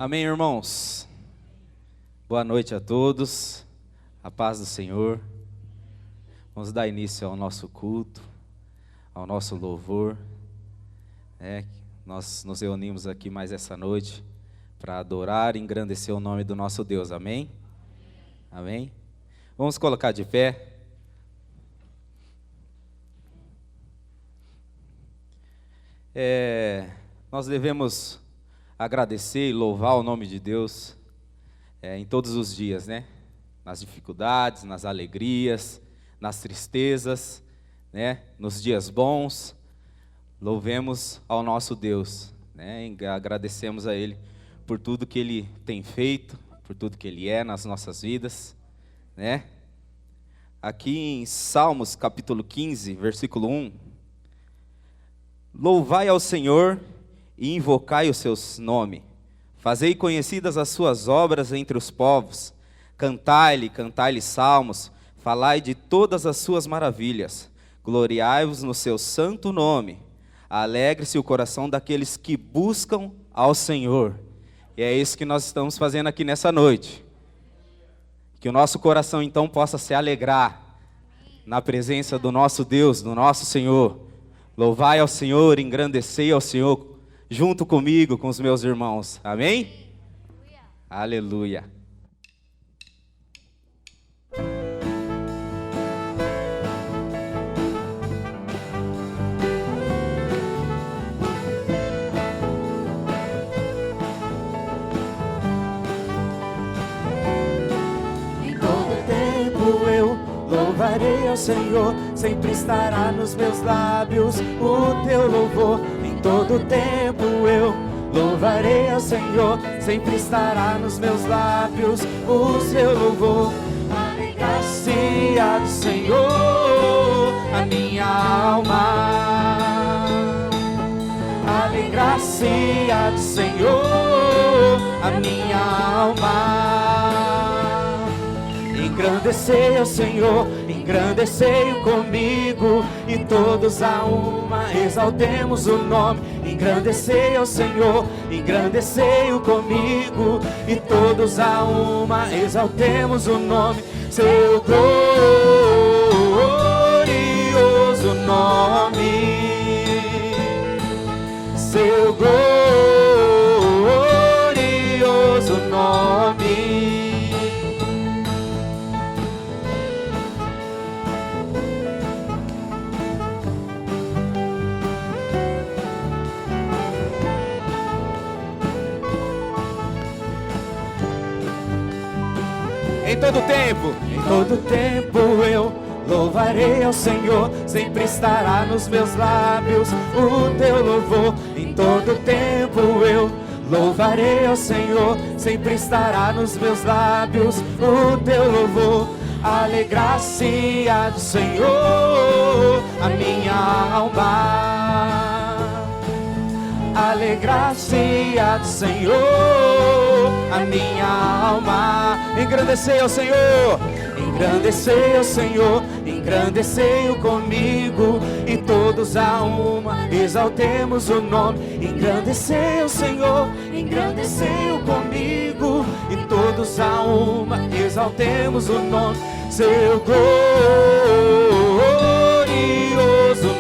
Amém, irmãos? Boa noite a todos, a paz do Senhor. Vamos dar início ao nosso culto, ao nosso louvor. Nós nos reunimos aqui mais essa noite para adorar e engrandecer o nome do nosso Deus, amém? Amém? Vamos colocar de pé. Nós devemos agradecer e louvar o nome de Deus em todos os dias, né? Nas dificuldades, nas alegrias, nas tristezas, né? Nos dias bons, louvemos ao nosso Deus, né? E agradecemos a Ele por tudo que Ele tem feito, por tudo que Ele é nas nossas vidas, né? Aqui em Salmos capítulo 15, versículo 1, louvai ao Senhor e invocai o seu nome, fazei conhecidas as suas obras entre os povos, cantai-lhe salmos, falai de todas as suas maravilhas, gloriai-vos no seu santo nome, alegre-se o coração daqueles que buscam ao Senhor. E é isso que nós estamos fazendo aqui nessa noite, que o nosso coração então possa se alegrar na presença do nosso Deus, do nosso Senhor. Louvai ao Senhor, engrandecei ao Senhor, junto comigo, com os meus irmãos. Amém? Aleluia. Em todo tempo eu louvarei ao Senhor, sempre estará nos meus lábios o teu louvor. Em todo tempo eu louvarei ao Senhor, sempre estará nos meus lábios o seu louvor. Alegrar-se do Senhor a minha alma, alegrar-se do Senhor a minha alma. Engrandecei ao Senhor, engrandecei-o comigo, e todos a uma exaltemos o nome. Engrandecei ao Senhor, engrandecei-o comigo, e todos a uma exaltemos o nome. Seu glorioso nome, seu glorioso nome. Em todo tempo eu louvarei ao Senhor, sempre estará nos meus lábios o teu louvor. Em todo tempo eu louvarei ao Senhor, sempre estará nos meus lábios o teu louvor. Alegrar-se do Senhor a minha alma, alegrar-se do Senhor a minha alma. Engrandecei ao Senhor, engrandecei ao Senhor, engrandecei-o comigo, e todos a uma exaltemos o nome. Engrandecei ao Senhor, engrandecei-o comigo, e todos a uma exaltemos o nome. Seu glorioso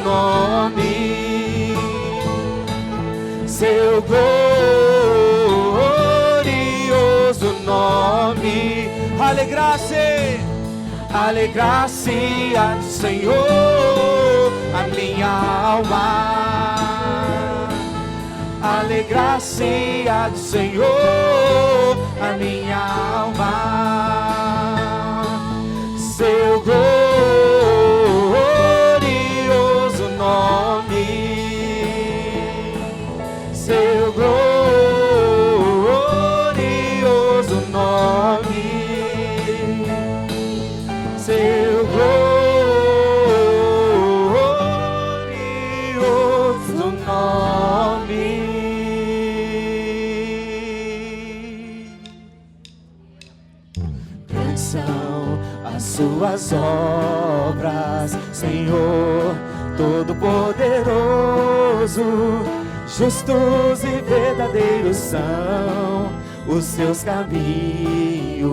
nome, seu glorioso nome. alegrar-se do Senhor a minha alma, alegrar-se do Senhor a minha alma. Seu glorioso nome, seu glorioso nome, seu glorioso nome. Grandes são as suas obras, Senhor Todo-Poderoso. Justos e verdadeiros são os seus caminhos.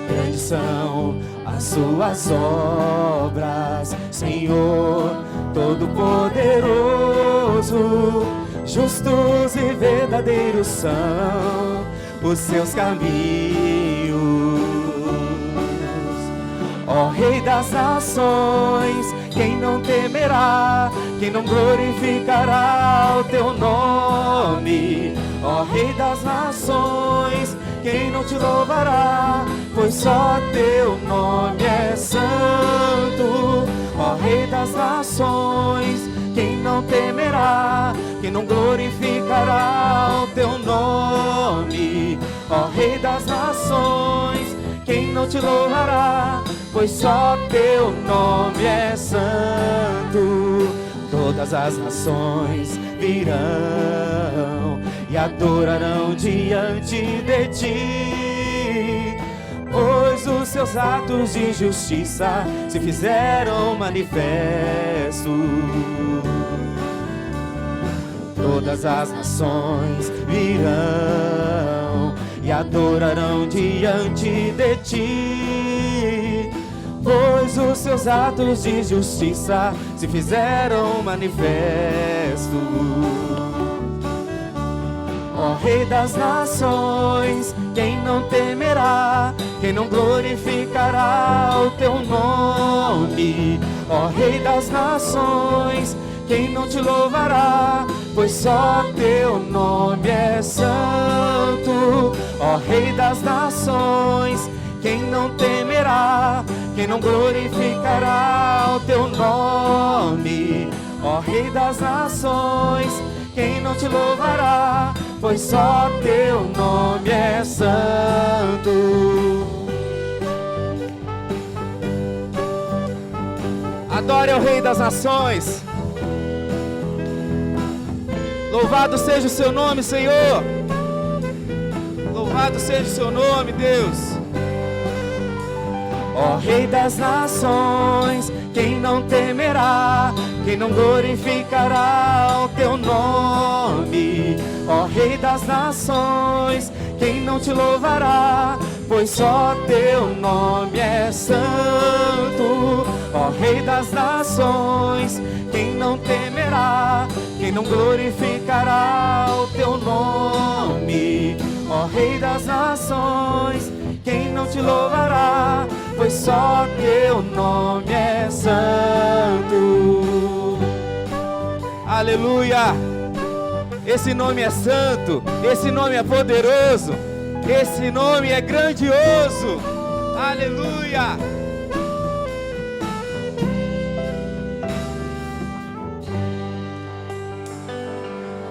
Grandes são as suas obras, Senhor Todo-Poderoso. Justos e verdadeiros são os seus caminhos. Ó Rei das nações, quem não temerá, quem não glorificará o teu nome? Ó Rei das nações, quem não te louvará, pois só teu nome é santo. Ó Rei das nações, quem não temerá, quem não glorificará o teu nome? Ó Rei das nações, quem não te louvará, pois só teu nome é santo. Todas as nações virão e adorarão diante de ti, pois os seus atos de justiça se fizeram manifestos. Todas as nações virão e adorarão diante de ti, pois os seus atos de justiça se fizeram manifestos. Ó Rei das nações, quem não temerá, quem não glorificará o teu nome? Ó Rei das nações, quem não te louvará, pois só teu nome é santo. Ó Rei das nações, quem não temerá, quem não glorificará o teu nome? Ó Rei das nações, quem não te louvará, pois só teu nome é santo. Adore ao Rei das nações. Louvado seja o seu nome, Senhor. Louvado seja o seu nome, Deus. Ó Rei das nações, quem não temerá, quem não glorificará o teu nome? Ó Rei das nações, quem não te louvará, pois só teu nome é santo. Ó Rei das nações, quem não temerá, quem não glorificará o teu nome? Ó Rei das nações, quem não te louvará, pois só teu nome é santo. Aleluia! Esse nome é santo, esse nome é poderoso, esse nome é grandioso. Aleluia!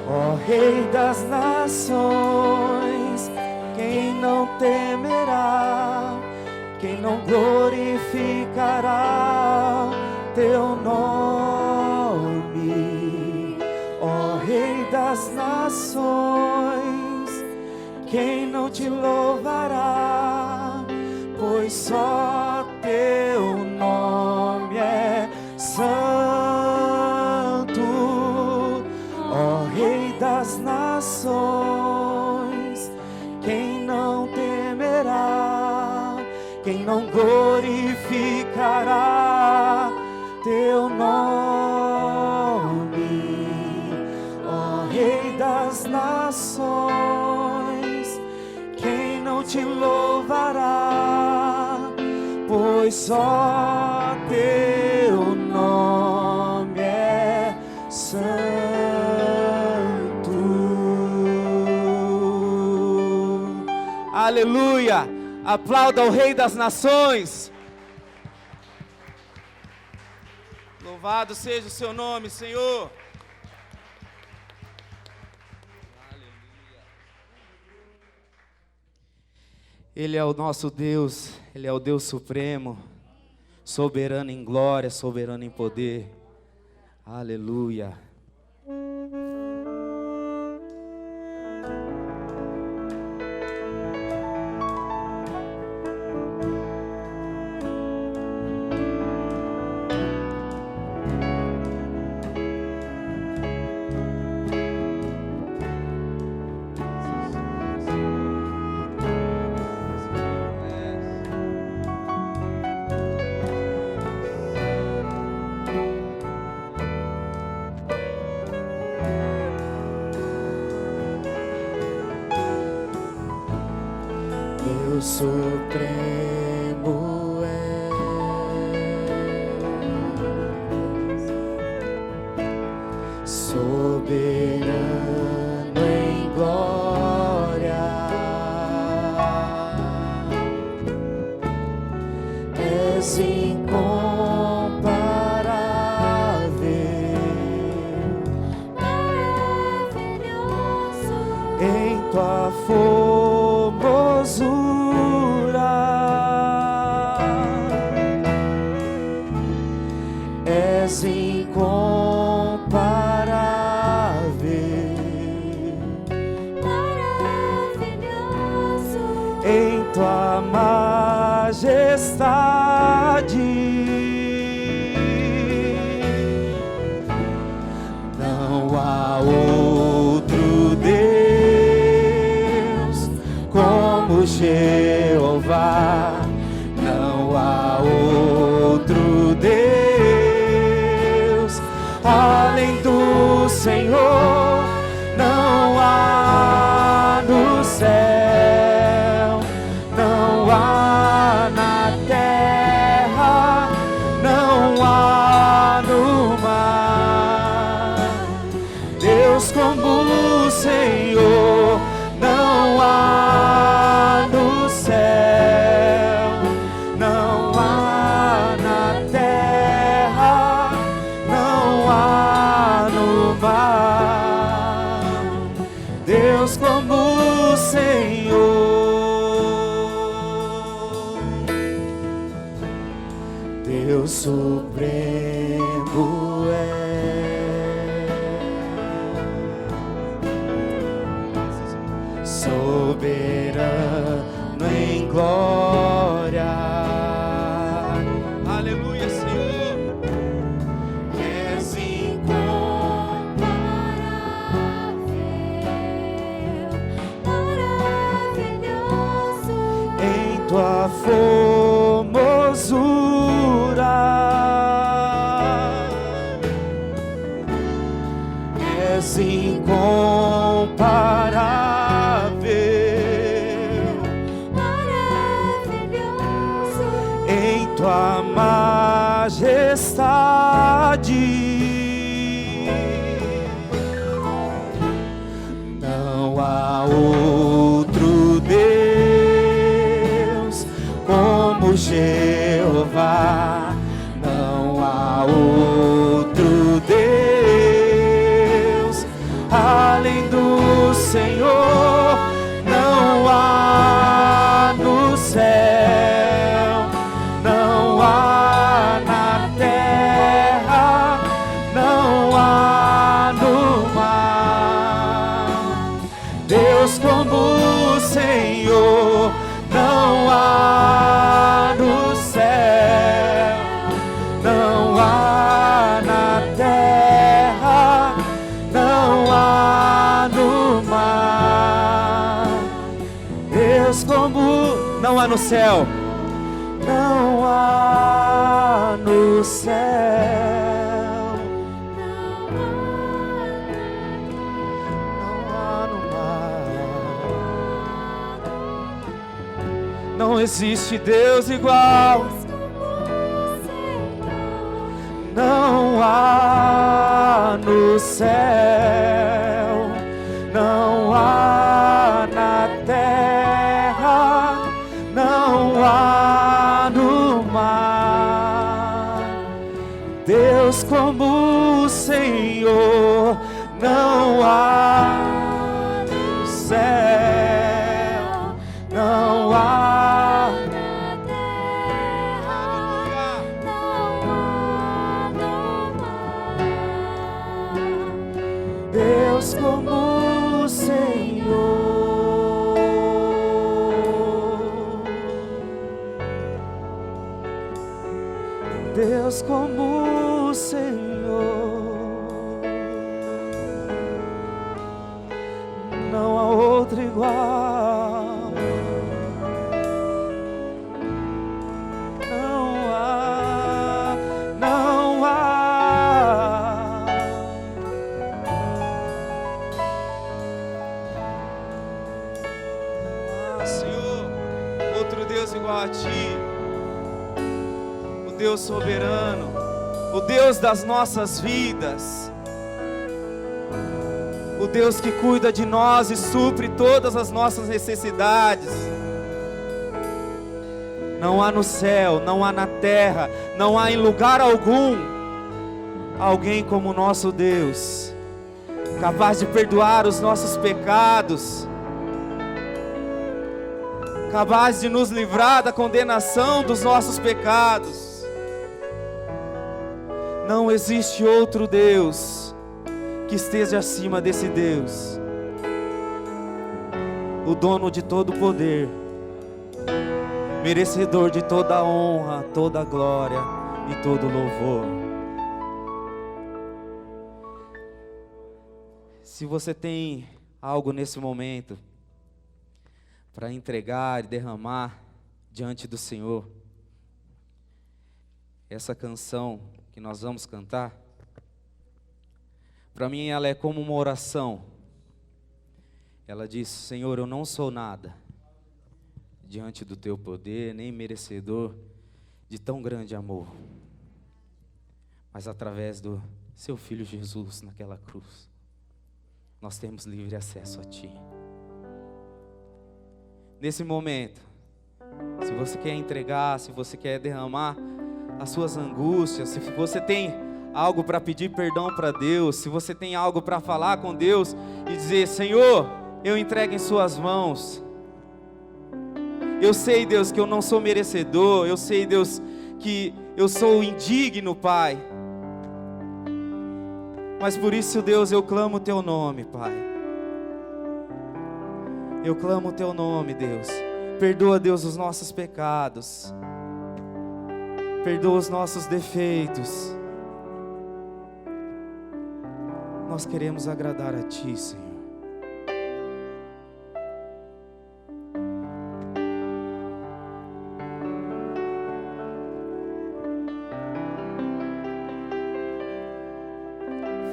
Ó Rei das nações, quem não temerá, quem não glorificará teu nome? Ó Rei das nações, quem não te louvará, pois só teu nome é santo. Ó Rei das nações, quem não temerá, quem não glorificará teu nome? Ó Rei das nações, quem não te louvará, pois só teu nome é santo. Aleluia! Aplauda o Rei das nações. Louvado seja o seu nome, Senhor. Ele é o nosso Deus, Ele é o Deus supremo, soberano em glória, soberano em poder. Aleluia. Deus supremo és, soberano em glória, és em tua formosura, és incomparável, maravilhoso em tua majestade. Não há outro Deus como Jeová, não há outro Deus além do Senhor, não há no céu, não há na terra, não há no mar, Deus como o Senhor, não há no céu, não há na terra, não há no mar, Deus como o Senhor, Deus supremo é, soberano em glória. Aleluia, Senhor. És Maravilhoso em tua formosura, és incomparável, maravilhoso em tua majestade. Não há outro Deus como Jeová, não há outro Deus além do Senhor, não há no céu, não há na terra, não há no mar, Deus como o Senhor, não há no céu, não há na terra, não há no mar, Deus como não há no céu, não há no céu, não há no mar, não existe Deus igual, não há no céu, não há na terra, não há no mar, Deus como o Senhor, não há no céu, não há na terra, não há no mar. Deus como o Senhor, Deus como o Senhor, não há outro igual, não há, não há. Senhor, oh Deus igual a Ti, o Deus soberano, o Deus das nossas vidas, o Deus que cuida de nós e supre todas as nossas necessidades. Não há no céu, não há na terra, não há em lugar algum alguém como o nosso Deus, capaz de perdoar os nossos pecados, capaz de nos livrar da condenação dos nossos pecados. Não existe outro Deus que esteja acima desse Deus, o dono de todo poder, merecedor de toda a honra, toda a glória e todo o louvor. Se você tem algo nesse momento para entregar e derramar diante do Senhor, essa canção que nós vamos cantar, para mim ela é como uma oração. Ela diz: Senhor, eu não sou nada diante do Teu poder, nem merecedor de tão grande amor, mas através do Seu Filho Jesus naquela cruz, nós temos livre acesso a Ti. Nesse momento, se você quer entregar, se você quer derramar as suas angústias, se você tem algo para pedir perdão para Deus, se você tem algo para falar com Deus e dizer: Senhor, eu entrego em Suas mãos. Eu sei, Deus, que eu não sou merecedor. Eu sei, Deus, que eu sou indigno, Pai. Mas por isso, Deus, eu clamo o Teu nome, Pai. Eu clamo o Teu nome, Deus. Perdoa, Deus, os nossos pecados. Perdoa os nossos defeitos. Nós queremos agradar a Ti, Senhor.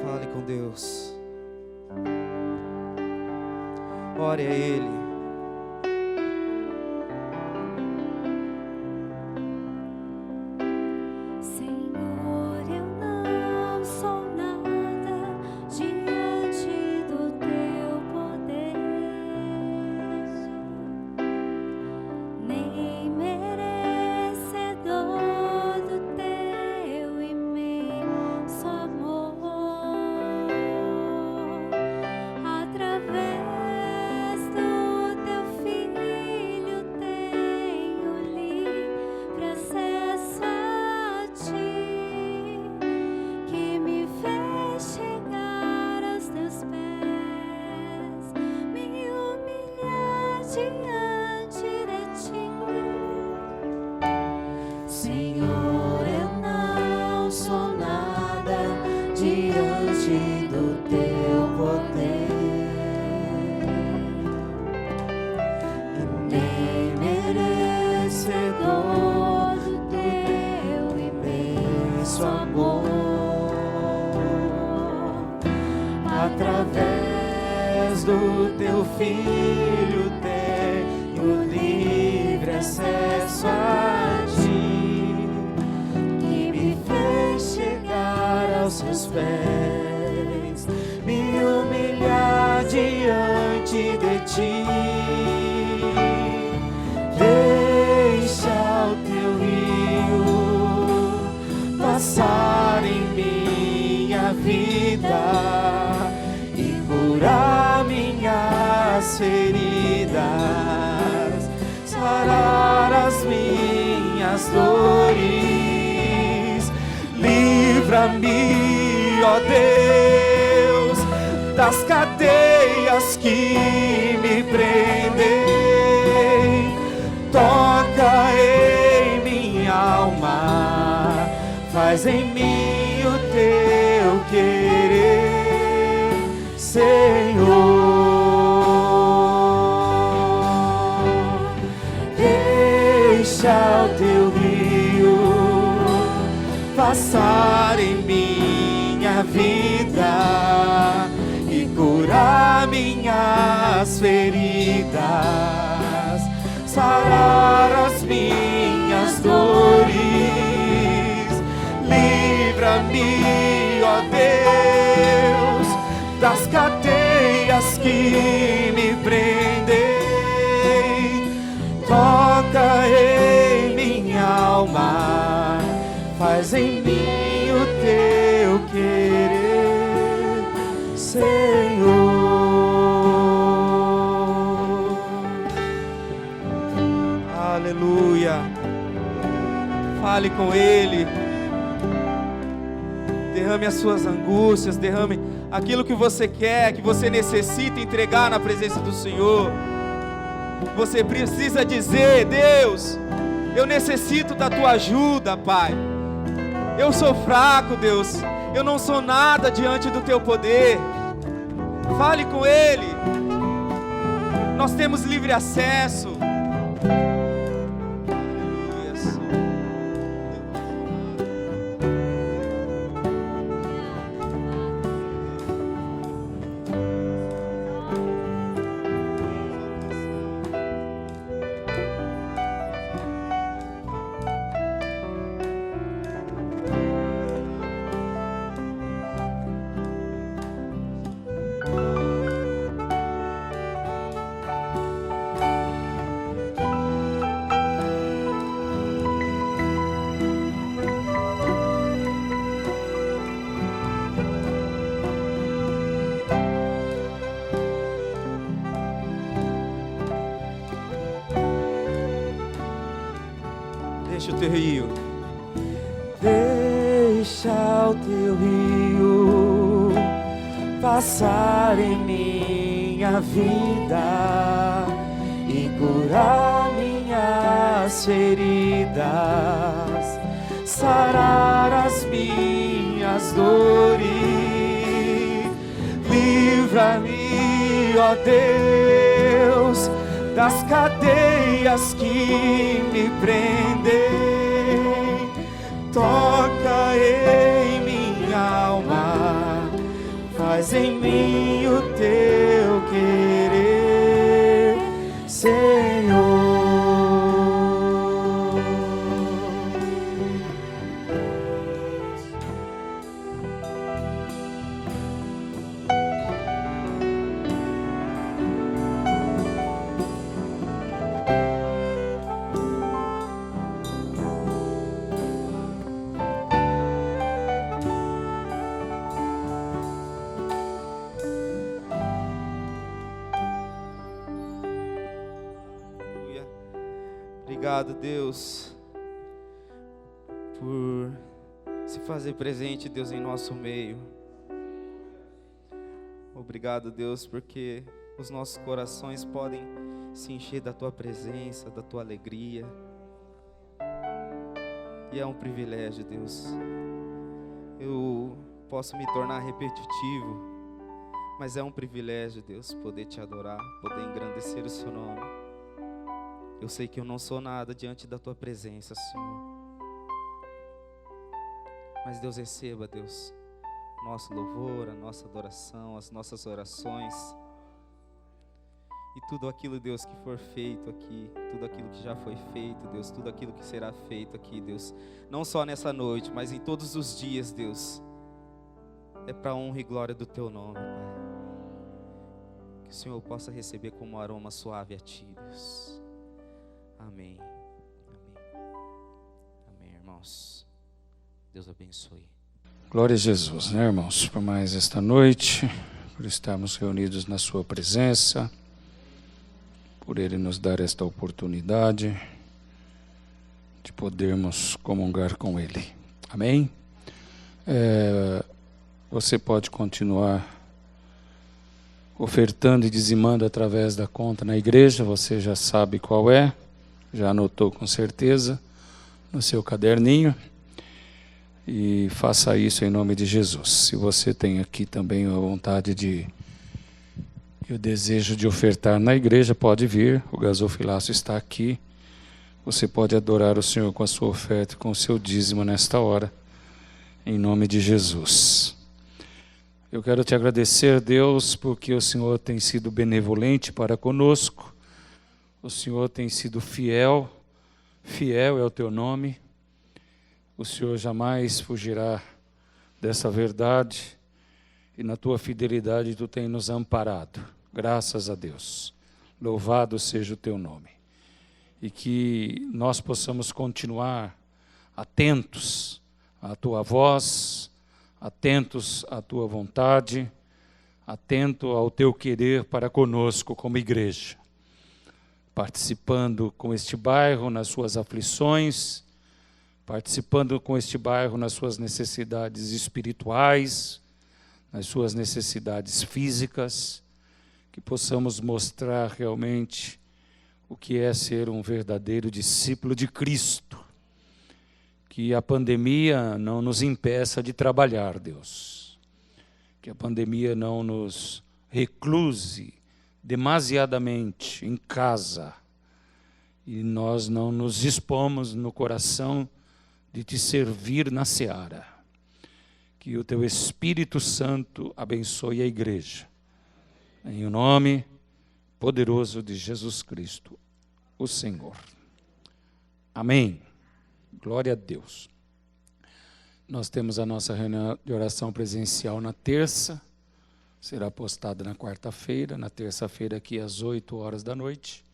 Fale com Deus. Ore a Ele. Através do Teu Filho tenho livre acesso a Ti, que me fez chegar aos Seus pés, me humilhar diante de Ti. Deixa o Teu rio passar em minha vida, curar minhas feridas, sarar as minhas dores. Livra-me, ó Deus, das cadeias que me prendem. Toca em minha alma, faz em mim o Teu querer, Senhor. Deixa o Teu rio passar em minha vida e curar minhas feridas, sarar as minhas dores. Livra-me, ó Deus, das cadeias que me prendem. Toca em minha alma, faz em mim o teu querer, Senhor. Aleluia. Fale com Ele. Derrame as suas angústias, derrame aquilo que você quer, que você necessita entregar na presença do Senhor. Você precisa dizer: Deus, eu necessito da tua ajuda, Pai. Eu sou fraco, Deus. Eu não sou nada diante do teu poder. Fale com Ele. Nós temos livre acesso. Deixa o teu rio. Deixa o teu rio passar em minha vida e curar minhas feridas, sarar as minhas dores. Livra-me, ó Deus, das cadeias que me prendem. Toca em minha alma, faz em mim o teu querer, Senhor. Obrigado, Deus, por se fazer presente, Deus, em nosso meio. Obrigado, Deus, porque os nossos corações podem se encher da Tua presença, da Tua alegria. E é um privilégio, Deus. Eu posso me tornar repetitivo, mas é um privilégio, Deus, poder Te adorar, poder engrandecer o Seu nome. Eu sei que eu não sou nada diante da Tua presença, Senhor. Mas Deus, receba, Deus, nosso louvor, a nossa adoração, as nossas orações. E tudo aquilo, Deus, que for feito aqui, tudo aquilo que já foi feito, Deus, tudo aquilo que será feito aqui, Deus. Não só nessa noite, mas em todos os dias, Deus. É para a honra e glória do Teu nome, Pai. Que o Senhor possa receber como um aroma suave a Ti, Deus. Amém. Amém. Amém, irmãos. Deus abençoe. Glória a Jesus, né, irmãos? Por mais esta noite, por estarmos reunidos na Sua presença, por Ele nos dar esta oportunidade de podermos comungar com Ele. Amém? Você pode continuar ofertando e dizimando através da conta na igreja, você já sabe qual é. Já anotou com certeza no seu caderninho, e faça isso em nome de Jesus. Se você tem aqui também a vontade e o desejo de ofertar na igreja, pode vir, o gasofilaço está aqui. Você pode adorar o Senhor com a sua oferta, com o seu dízimo nesta hora, em nome de Jesus. Eu quero te agradecer, Deus, porque o Senhor tem sido benevolente para conosco. O Senhor tem sido fiel Fiel é o teu nome, o Senhor jamais fugirá dessa verdade, e na tua fidelidade tu tens nos amparado, graças a Deus. Louvado seja o teu nome. E que nós possamos continuar atentos à tua voz, atentos à tua vontade, atento ao teu querer para conosco como igreja, participando com este bairro nas suas aflições, participando com este bairro nas suas necessidades espirituais, nas suas necessidades físicas, que possamos mostrar realmente o que é ser um verdadeiro discípulo de Cristo. Que a pandemia não nos impeça de trabalhar, Deus. Que a pandemia não nos recluse demasiadamente em casa. E nós não nos dispomos no coração de te servir na seara. Que o teu Espírito Santo abençoe a igreja. Em o nome poderoso de Jesus Cristo, o Senhor. Amém. Glória a Deus. Nós temos a nossa reunião de oração presencial na terça, será postada na quarta-feira, na terça-feira aqui às 8 da noite.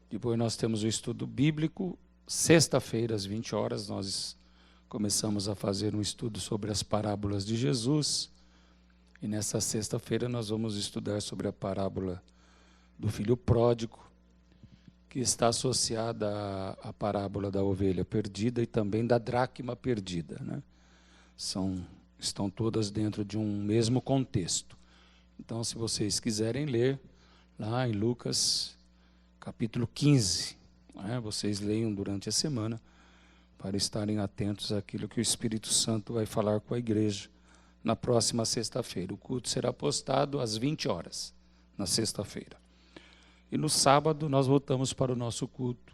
Depois nós temos o estudo bíblico, sexta-feira às 20 nós começamos a fazer um estudo sobre as parábolas de Jesus, e nessa sexta-feira nós vamos estudar sobre a parábola do filho pródigo, que está associada à parábola da ovelha perdida e também da dracma perdida, né? Estão todas dentro de um mesmo contexto. Então, se vocês quiserem ler, lá em Lucas, capítulo 15, né, vocês leiam durante a semana, para estarem atentos àquilo que o Espírito Santo vai falar com a igreja na próxima sexta-feira. O culto será postado às 20 na sexta-feira. E no sábado nós voltamos para o nosso culto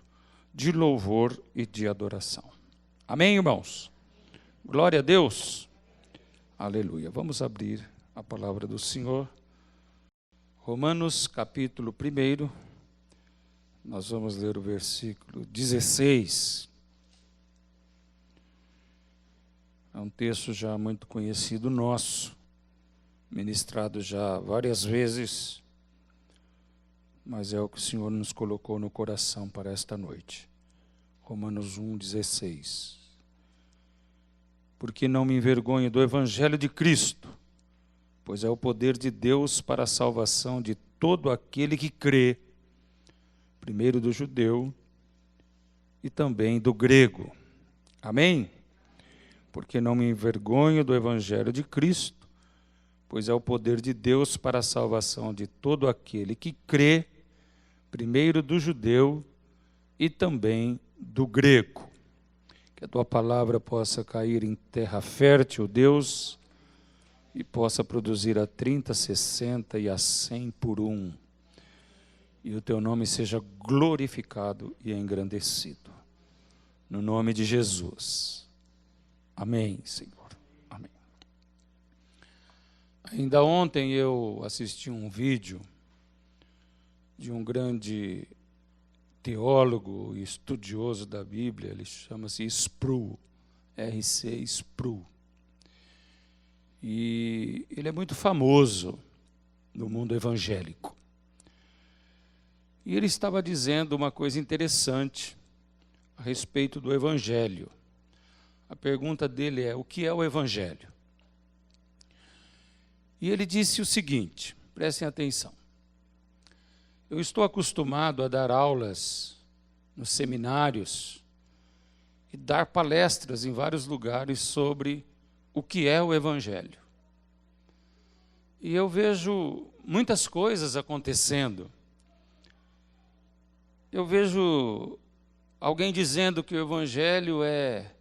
de louvor e de adoração. Amém, irmãos? Glória a Deus. Aleluia. Vamos abrir a palavra do Senhor. Romanos, capítulo 1. Nós vamos ler o versículo 16. É um texto já muito conhecido nosso, ministrado já várias vezes, mas é o que o Senhor nos colocou no coração para esta noite. Romanos 1,16. Porque não me envergonho do Evangelho de Cristo, pois é o poder de Deus para a salvação de todo aquele que crê, primeiro do judeu e também do grego. Amém? Porque não me envergonho do Evangelho de Cristo, pois é o poder de Deus para a salvação de todo aquele que crê, primeiro do judeu e também do grego. Que a tua palavra possa cair em terra fértil, Deus, e possa produzir a 30, 60 e a 100 por um. E o teu nome seja glorificado e engrandecido. No nome de Jesus. Amém, Senhor. Amém. Ainda ontem eu assisti um vídeo de um grande teólogo e estudioso da Bíblia, ele chama-se Sproul, R.C. Sproul. E ele é muito famoso no mundo evangélico. E ele estava dizendo uma coisa interessante a respeito do Evangelho. A pergunta dele é: o que é o Evangelho? E ele disse o seguinte, prestem atenção. Eu estou acostumado a dar aulas nos seminários e dar palestras em vários lugares sobre o que é o Evangelho. E eu vejo muitas coisas acontecendo. Eu vejo alguém dizendo que o Evangelho é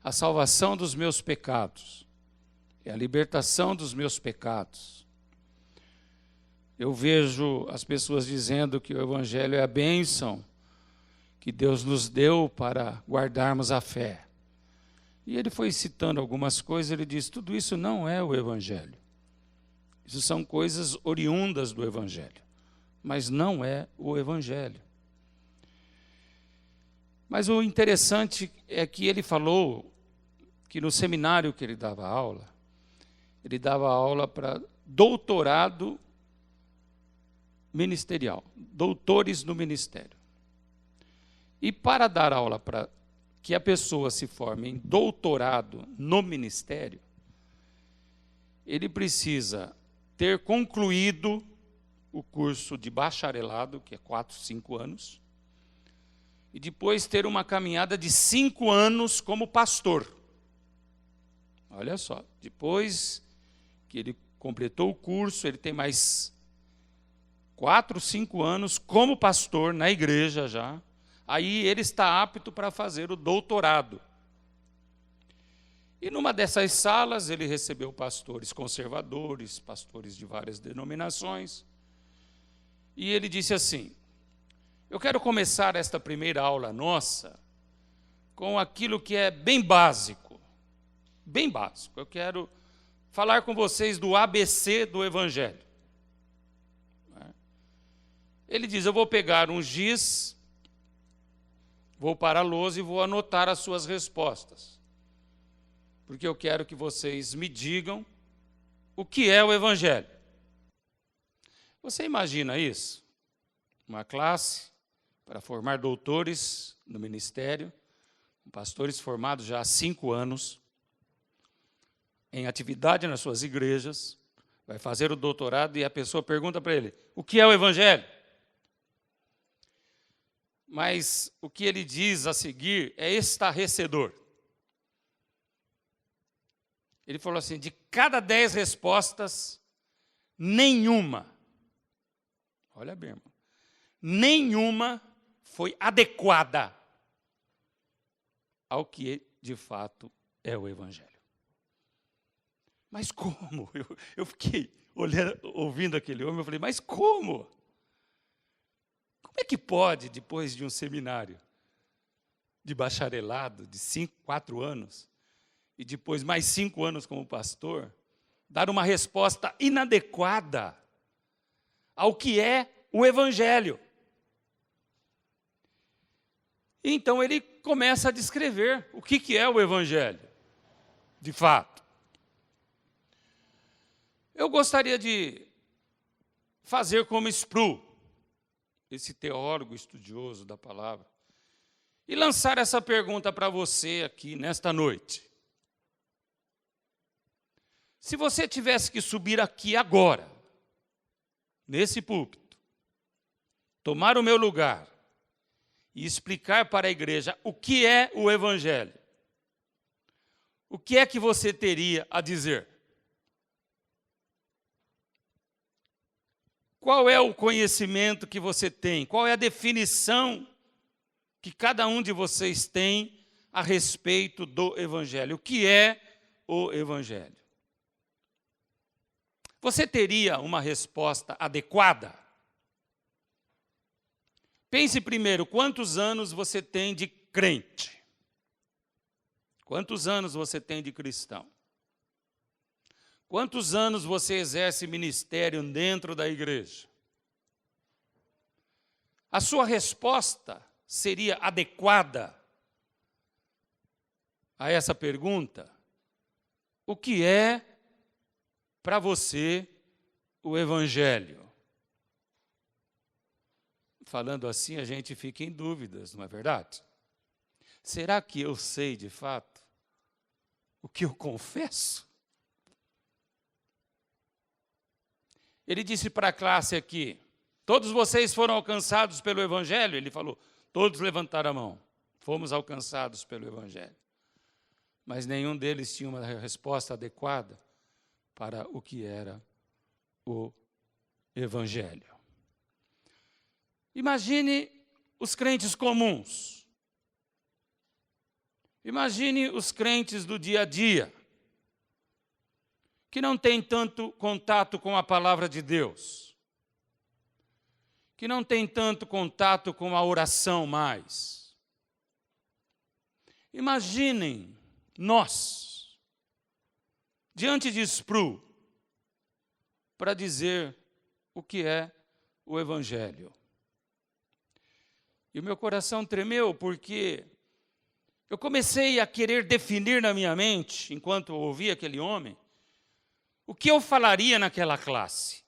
a salvação dos meus pecados, é a libertação dos meus pecados. Eu vejo as pessoas dizendo que o Evangelho é a bênção que Deus nos deu para guardarmos a fé. E ele foi citando algumas coisas, ele disse, tudo isso não é o Evangelho. Isso são coisas oriundas do Evangelho, mas não é o Evangelho. Mas o interessante é que ele falou que no seminário que ele dava aula para doutorado ministerial, doutores no ministério. E para dar aula para que a pessoa se forme em doutorado no ministério, ele precisa ter concluído o curso de bacharelado, que é 4, 5 anos, e depois ter uma caminhada de 5 anos como pastor. Olha só, depois que ele completou o curso, ele tem mais 4, 5 anos como pastor na igreja já. Aí ele está apto para fazer o doutorado. E numa dessas salas ele recebeu pastores conservadores, pastores de várias denominações. E ele disse assim: eu quero começar esta primeira aula nossa com aquilo que é bem básico. Bem básico. Eu quero falar com vocês do ABC do Evangelho. Ele diz: eu vou pegar um giz, vou para a lousa e vou anotar as suas respostas. Porque eu quero que vocês me digam o que é o Evangelho. Você imagina isso? Uma classe para formar doutores no ministério, pastores formados já há 5 anos, em atividade nas suas igrejas, vai fazer o doutorado e a pessoa pergunta para ele: o que é o Evangelho? Mas o que ele diz a seguir é estarrecedor. Ele falou assim: de cada 10 respostas, nenhuma, olha bem, irmão, nenhuma foi adequada ao que de fato é o Evangelho. Mas como? Eu fiquei olhando, ouvindo aquele homem, eu falei: mas como? Como é que pode, depois de um seminário de bacharelado de 4 anos, e depois mais 5 anos como pastor, dar uma resposta inadequada ao que é o Evangelho? Então ele começa a descrever o que é o Evangelho, de fato. Eu gostaria de fazer como Sproul, esse teólogo estudioso da palavra, e lançar essa pergunta para você aqui nesta noite. Se você tivesse que subir aqui agora, nesse púlpito, tomar o meu lugar e explicar para a igreja o que é o Evangelho, o que é que você teria a dizer? Qual é o conhecimento que você tem? Qual é a definição que cada um de vocês tem a respeito do Evangelho? O que é o Evangelho? Você teria uma resposta adequada? Pense primeiro, quantos anos você tem de crente? Quantos anos você tem de cristão? Quantos anos você exerce ministério dentro da igreja? A sua resposta seria adequada a essa pergunta? O que é para você o Evangelho? Falando assim, a gente fica em dúvidas, não é verdade? Será que eu sei de fato o que eu confesso? Ele disse para a classe aqui: todos vocês foram alcançados pelo Evangelho? Ele falou, todos levantaram a mão. Fomos alcançados pelo Evangelho. Mas nenhum deles tinha uma resposta adequada para o que era o Evangelho. Imagine os crentes comuns. Imagine os crentes do dia a dia, que não tem tanto contato com a palavra de Deus, que não tem tanto contato com a oração mais. Imaginem nós, diante de Sproul, para dizer o que é o Evangelho. E o meu coração tremeu porque eu comecei a querer definir na minha mente, enquanto eu ouvia aquele homem, o que eu falaria naquela classe.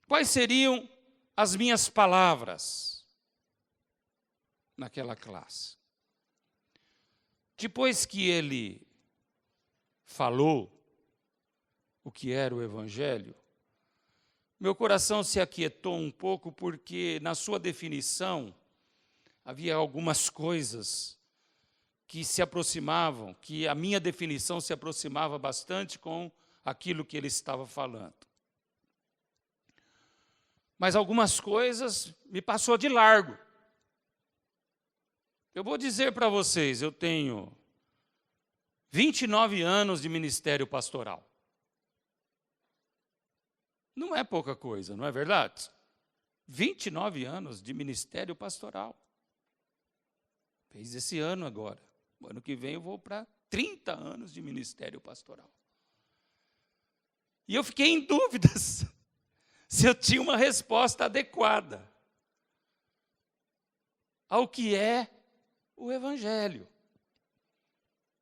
Quais seriam as minhas palavras naquela classe? Depois que ele falou o que era o Evangelho, meu coração se aquietou um pouco, porque na sua definição havia algumas coisas que se aproximavam, que a minha definição se aproximava bastante com aquilo que ele estava falando. Mas algumas coisas me passou de largo. Eu vou dizer para vocês, eu tenho 29 anos de ministério pastoral. Não é pouca coisa, não é verdade? 29 anos de ministério pastoral. Fez esse ano agora. O ano que vem eu vou para 30 anos de ministério pastoral. E eu fiquei em dúvidas se eu tinha uma resposta adequada ao que é o Evangelho.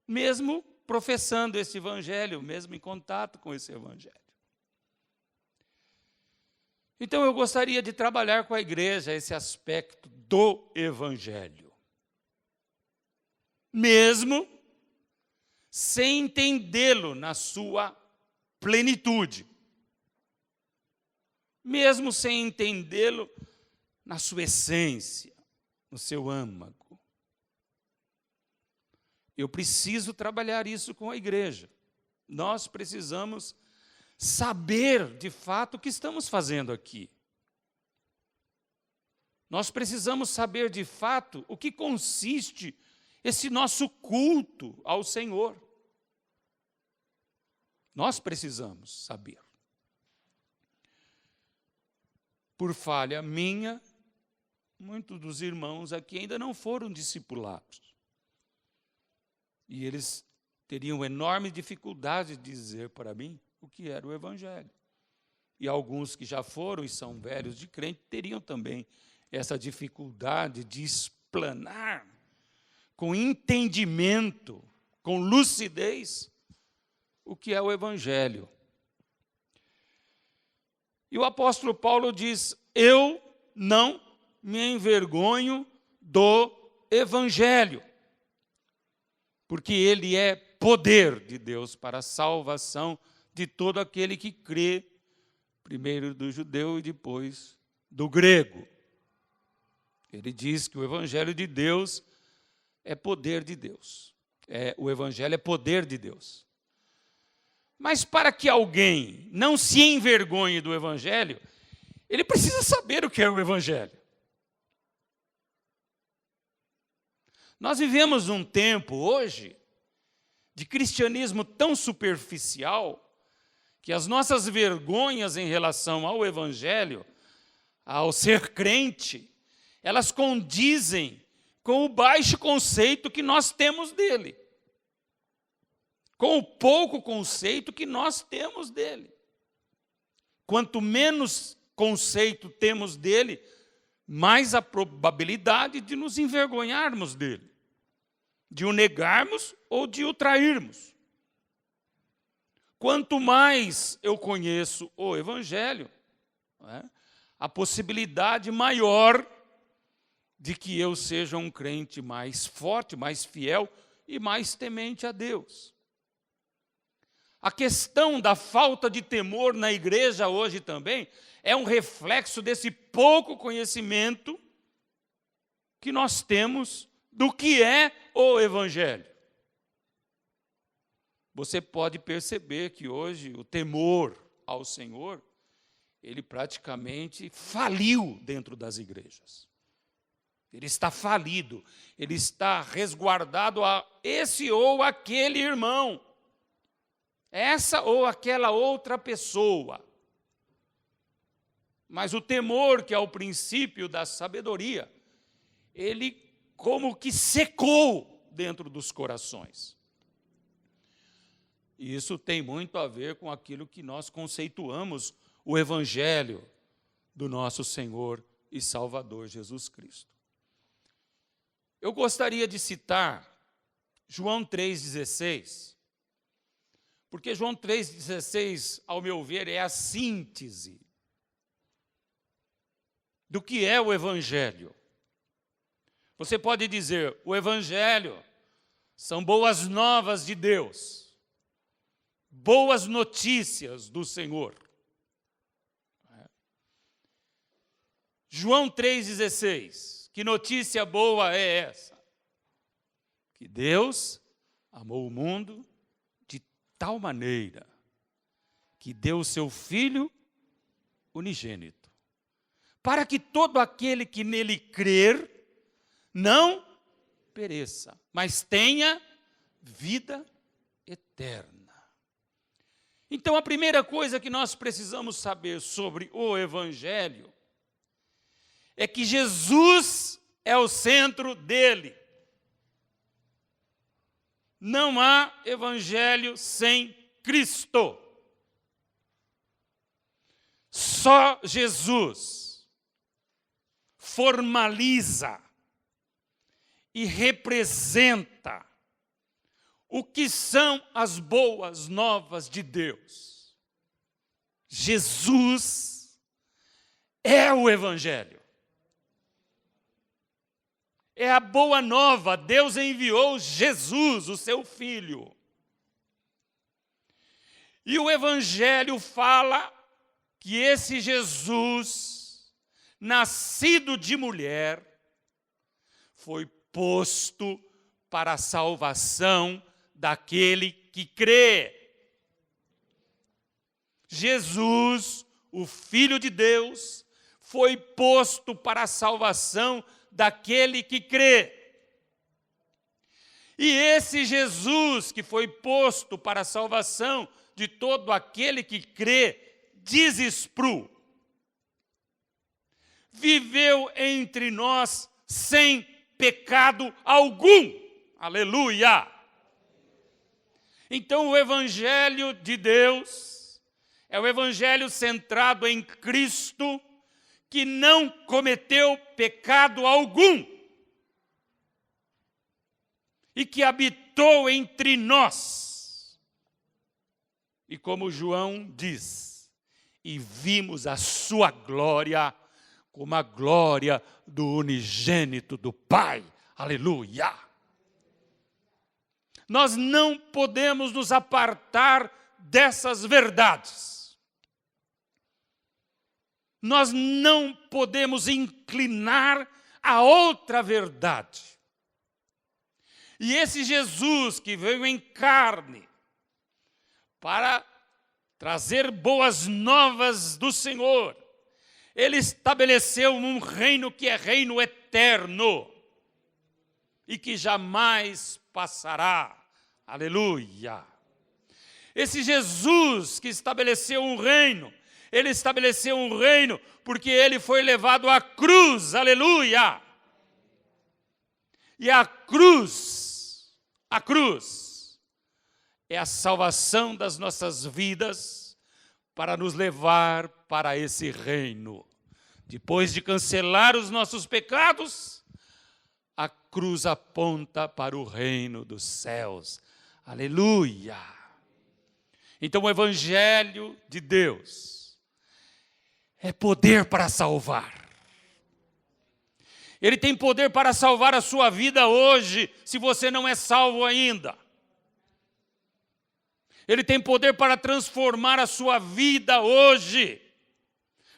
Mesmo professando esse Evangelho, mesmo em contato com esse Evangelho. Então eu gostaria de trabalhar com a igreja esse aspecto do Evangelho. Mesmo sem entendê-lo na sua plenitude. Mesmo sem entendê-lo na sua essência, no seu âmago. Eu preciso trabalhar isso com a igreja. Nós precisamos saber, de fato, o que estamos fazendo aqui. Nós precisamos saber, de fato, o que consiste esse nosso culto ao Senhor. Nós precisamos saber. Por falha minha, muitos dos irmãos aqui ainda não foram discipulados. E eles teriam enorme dificuldade de dizer para mim o que era o Evangelho. E alguns que já foram e são velhos de crente teriam também essa dificuldade de explanar com entendimento, com lucidez, o que é o Evangelho. E o apóstolo Paulo diz: eu não me envergonho do Evangelho, porque ele é poder de Deus para a salvação de todo aquele que crê, primeiro do judeu e depois do grego. Ele diz que o Evangelho de Deus é poder de Deus. O Evangelho é poder de Deus. Mas para que alguém não se envergonhe do Evangelho, ele precisa saber o que é o Evangelho. Nós vivemos um tempo hoje de cristianismo tão superficial que as nossas vergonhas em relação ao Evangelho, ao ser crente, elas condizem com o baixo conceito que nós temos dele, com o pouco conceito que nós temos dele. Quanto menos conceito temos dele, mais a probabilidade de nos envergonharmos dele, de o negarmos ou de o trairmos. Quanto mais eu conheço o Evangelho, a possibilidade maior de que eu seja um crente mais forte, mais fiel e mais temente a Deus. A questão da falta de temor na igreja hoje também é um reflexo desse pouco conhecimento que nós temos do que é o Evangelho. Você pode perceber que hoje o temor ao Senhor, ele praticamente faliu dentro das igrejas. Ele está falido, ele está resguardado a esse ou aquele irmão, essa ou aquela outra pessoa. Mas o temor, que é o princípio da sabedoria, ele como que secou dentro dos corações. E isso tem muito a ver com aquilo que nós conceituamos o Evangelho do nosso Senhor e Salvador Jesus Cristo. Eu gostaria de citar João 3,16, porque João 3,16, ao meu ver, é a síntese do que é o Evangelho. Você pode dizer, o Evangelho são boas novas de Deus, boas notícias do Senhor. João 3,16, que notícia boa é essa? Que Deus amou o mundo de tal maneira que deu o seu Filho unigênito, para que todo aquele que nele crer não pereça, mas tenha vida eterna. Então, a primeira coisa que nós precisamos saber sobre o Evangelho é que Jesus é o centro dele. Não há Evangelho sem Cristo. Só Jesus formaliza e representa o que são as boas novas de Deus. Jesus é o Evangelho. É a boa nova. Deus enviou Jesus, o seu Filho. E o Evangelho fala que esse Jesus, nascido de mulher, foi posto para a salvação daquele que crê. Jesus, o Filho de Deus, foi posto para a salvação daquele que crê. E esse Jesus que foi posto para a salvação de todo aquele que crê, diz Spru, viveu entre nós sem pecado algum. Aleluia! Então o Evangelho de Deus é o Evangelho centrado em Cristo, que não cometeu pecado algum e que habitou entre nós. E como João diz, e vimos a sua glória como a glória do unigênito do Pai. Aleluia! Nós não podemos nos apartar dessas verdades. Nós não podemos inclinar a outra verdade. E esse Jesus que veio em carne para trazer boas novas do Senhor, ele estabeleceu um reino que é reino eterno e que jamais passará. Aleluia! Esse Jesus que estabeleceu um reino, ele estabeleceu um reino porque ele foi levado à cruz, aleluia! E a cruz é a salvação das nossas vidas para nos levar para esse reino. Depois de cancelar os nossos pecados, a cruz aponta para o reino dos céus, aleluia! Então o Evangelho de Deus é poder para salvar. Ele tem poder para salvar a sua vida hoje, se você não é salvo ainda. Ele tem poder para transformar a sua vida hoje.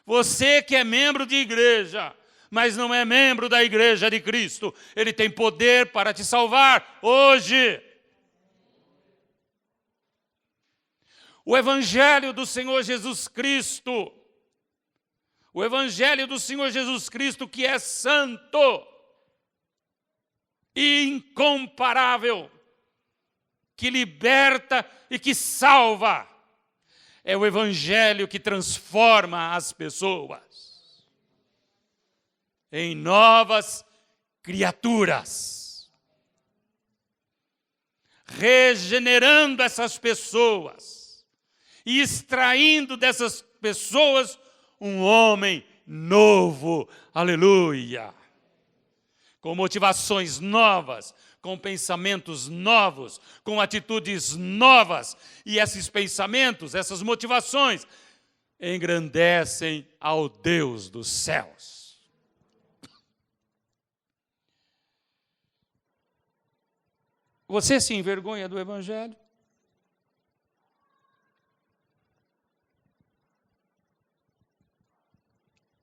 Você que é membro de igreja, mas não é membro da igreja de Cristo, ele tem poder para te salvar hoje. O Evangelho do Senhor Jesus Cristo, o Evangelho do Senhor Jesus Cristo, que é santo e incomparável, que liberta e que salva, é o Evangelho que transforma as pessoas em novas criaturas, regenerando essas pessoas e extraindo dessas pessoas um homem novo. Aleluia! Com motivações novas, com pensamentos novos, com atitudes novas. E esses pensamentos, essas motivações, engrandecem ao Deus dos céus. Você se envergonha do Evangelho?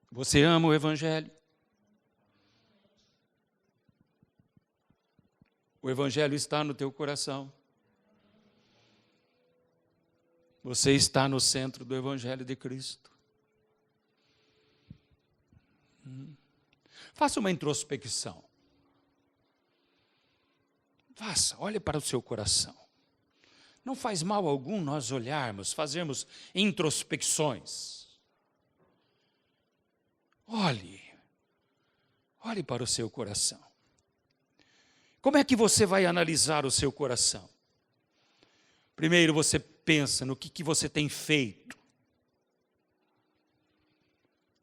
Você ama o Evangelho? O Evangelho está no teu coração. Você está no centro do Evangelho de Cristo. Faça uma introspecção. Faça, olhe para o seu coração. Não faz mal algum nós olharmos, fazermos introspecções. Olhe para o seu coração. Como é que você vai analisar o seu coração? Primeiro você pensa no que você tem feito,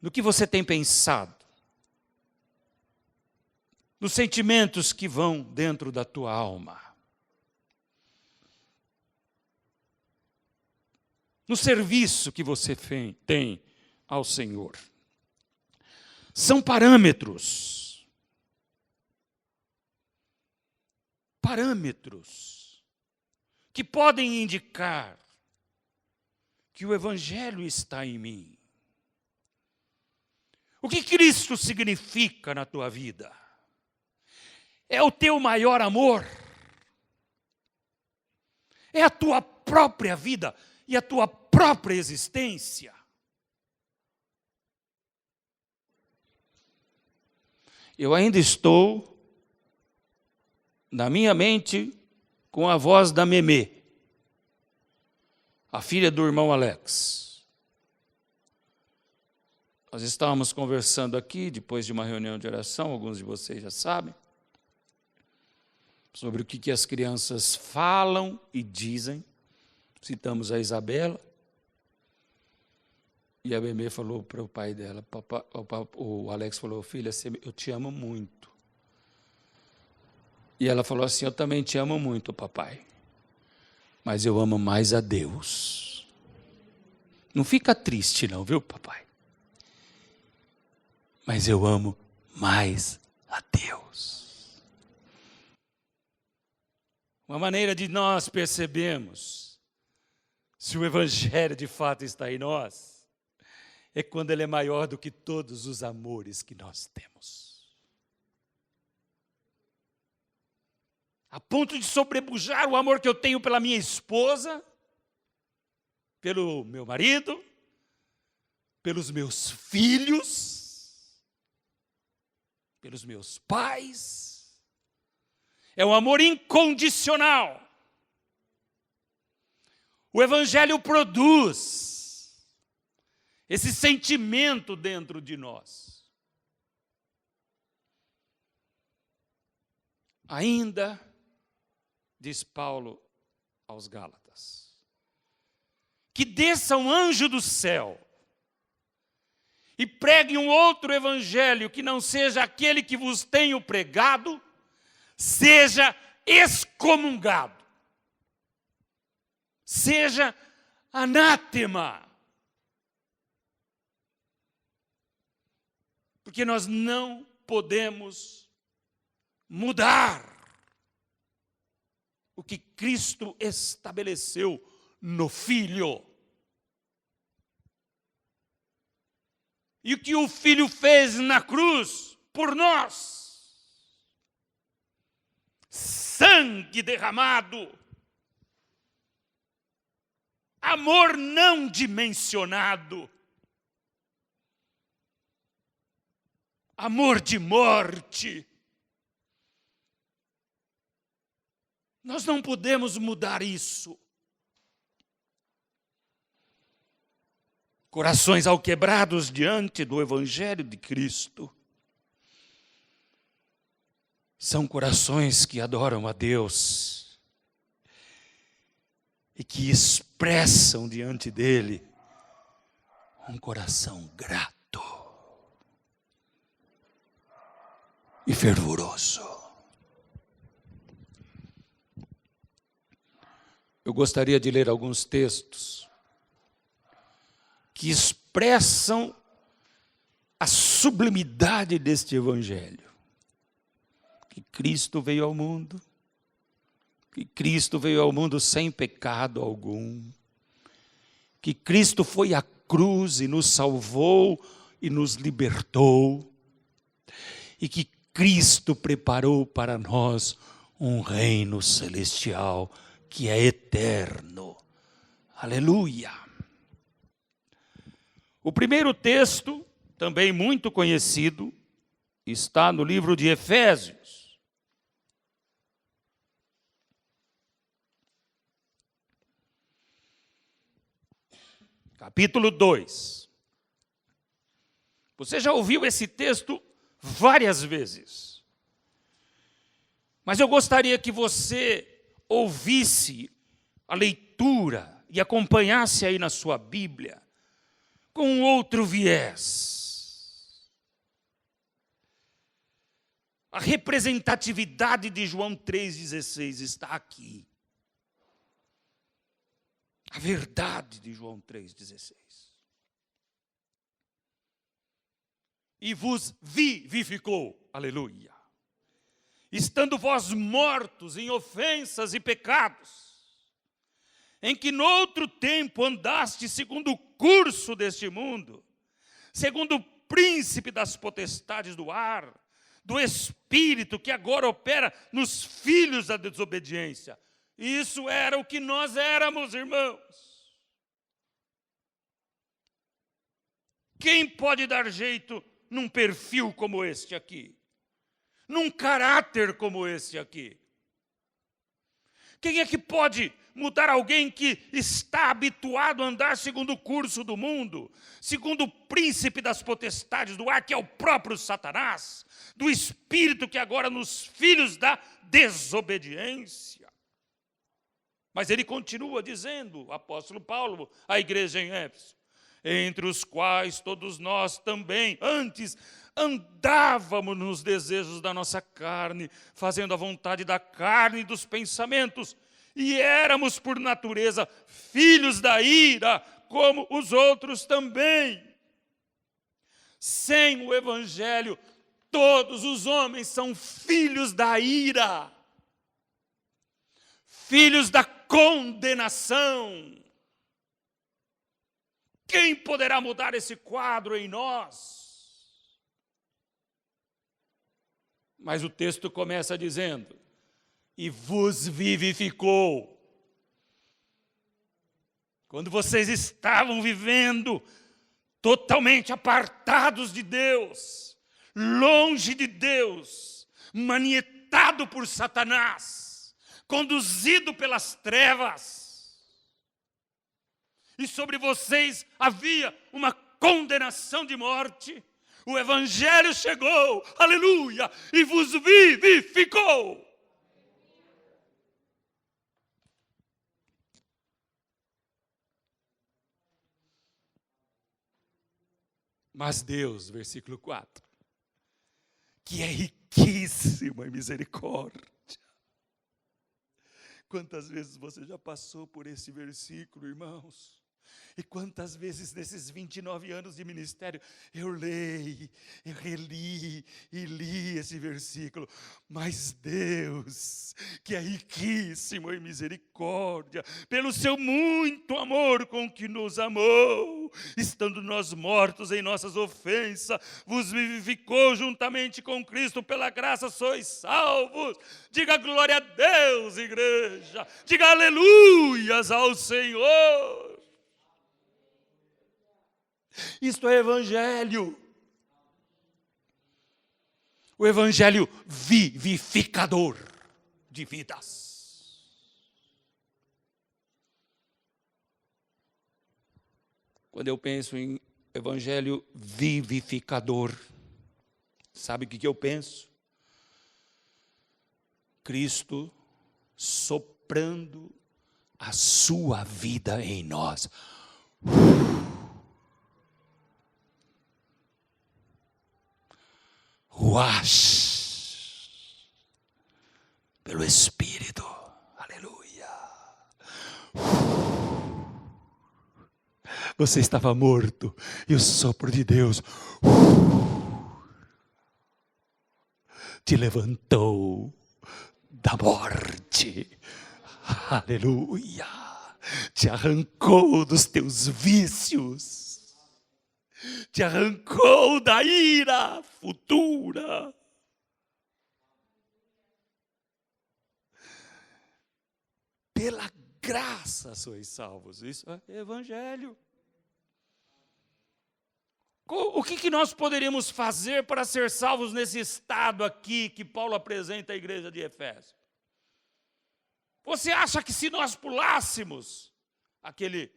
no que você tem pensado, nos sentimentos que vão dentro da tua alma, no serviço que você tem ao Senhor. São parâmetros que podem indicar que o Evangelho está em mim. O que Cristo significa na tua vida? É o teu maior amor? É a tua própria vida e a tua própria existência? Eu ainda estou, na minha mente, com a voz da Memê, a filha do irmão Alex. Nós estávamos conversando aqui, depois de uma reunião de oração, alguns de vocês já sabem, sobre o que as crianças falam e dizem. Citamos a Isabela. E a Memê falou para o pai dela, o Alex falou, filha, eu te amo muito. E ela falou assim, eu também te amo muito, papai. Mas eu amo mais a Deus. Não fica triste não, viu, papai? Mas eu amo mais a Deus. Uma maneira de nós percebermos se o Evangelho de fato está em nós, é quando ele é maior do que todos os amores que nós temos. A ponto de sobrepujar o amor que eu tenho pela minha esposa, pelo meu marido, pelos meus filhos, pelos meus pais. É um amor incondicional. O Evangelho produz esse sentimento dentro de nós. Ainda, diz Paulo aos Gálatas, que desça um anjo do céu e pregue um outro evangelho que não seja aquele que vos tenho pregado, seja excomungado, seja anátema. Porque nós não podemos mudar o que Cristo estabeleceu no Filho. E o que o Filho fez na cruz por nós. Sangue derramado. Amor não dimensionado. Amor de morte. Nós não podemos mudar isso. Corações alquebrados diante do Evangelho de Cristo são corações que adoram a Deus e que expressam diante dele um coração grato. e fervoroso. Eu gostaria de ler alguns textos que expressam a sublimidade deste evangelho. Que Cristo veio ao mundo, que Cristo veio ao mundo sem pecado algum, que Cristo foi à cruz e nos salvou e nos libertou, e que Cristo preparou para nós um reino celestial que é eterno. Aleluia! O primeiro texto, também muito conhecido, está no livro de Efésios. Capítulo 2. Você já ouviu esse texto várias vezes. Mas eu gostaria que você ouvisse a leitura e acompanhasse aí na sua Bíblia com um outro viés. A representatividade de João 3,16 está aqui. A verdade de João 3,16. E vos vivificou, aleluia. Estando vós mortos em ofensas e pecados, em que noutro tempo andaste segundo o curso deste mundo, segundo o príncipe das potestades do ar, do espírito que agora opera nos filhos da desobediência. Isso era o que nós éramos, irmãos. Quem pode dar jeito num perfil como este aqui? Num caráter como esse aqui? Quem é que pode mudar alguém que está habituado a andar segundo o curso do mundo, segundo o príncipe das potestades do ar, que é o próprio Satanás, do espírito que agora nos filhos da desobediência? Mas ele continua dizendo, o apóstolo Paulo, à igreja em Éfeso, entre os quais todos nós também antes andávamos nos desejos da nossa carne, fazendo a vontade da carne e dos pensamentos, e éramos por natureza filhos da ira, como os outros também. Sem o evangelho, todos os homens são filhos da ira, filhos da condenação. Quem poderá mudar esse quadro em nós? Mas o texto começa dizendo, e vos vivificou. Quando vocês estavam vivendo totalmente apartados de Deus, longe de Deus, manietado por Satanás, conduzido pelas trevas, e sobre vocês havia uma condenação de morte, o evangelho chegou, aleluia, e vos vivificou. Mas Deus, versículo 4, que é riquíssimo em misericórdia. Quantas vezes você já passou por esse versículo, irmãos? E quantas vezes nesses 29 anos de ministério eu leio, eu reli e li esse versículo. Mas Deus, que é riquíssimo em misericórdia, pelo seu muito amor com que nos amou, estando nós mortos em nossas ofensas, vos vivificou juntamente com Cristo, pela graça sois salvos. Diga glória a Deus, igreja. Diga aleluias ao Senhor. Isto é evangelho. O evangelho vivificador de vidas. Quando eu penso em evangelho vivificador, sabe o que eu penso? Cristo soprando a sua vida em nós. Uash! Você estava morto e o sopro de Deus te levantou da morte. Aleluia! Te arrancou dos teus vícios, te arrancou da ira futura. Pela graça sois salvos. Isso é evangelho. O que nós poderíamos fazer para ser salvos nesse estado aqui que Paulo apresenta à igreja de Efésio? Você acha que se nós pulássemos aquele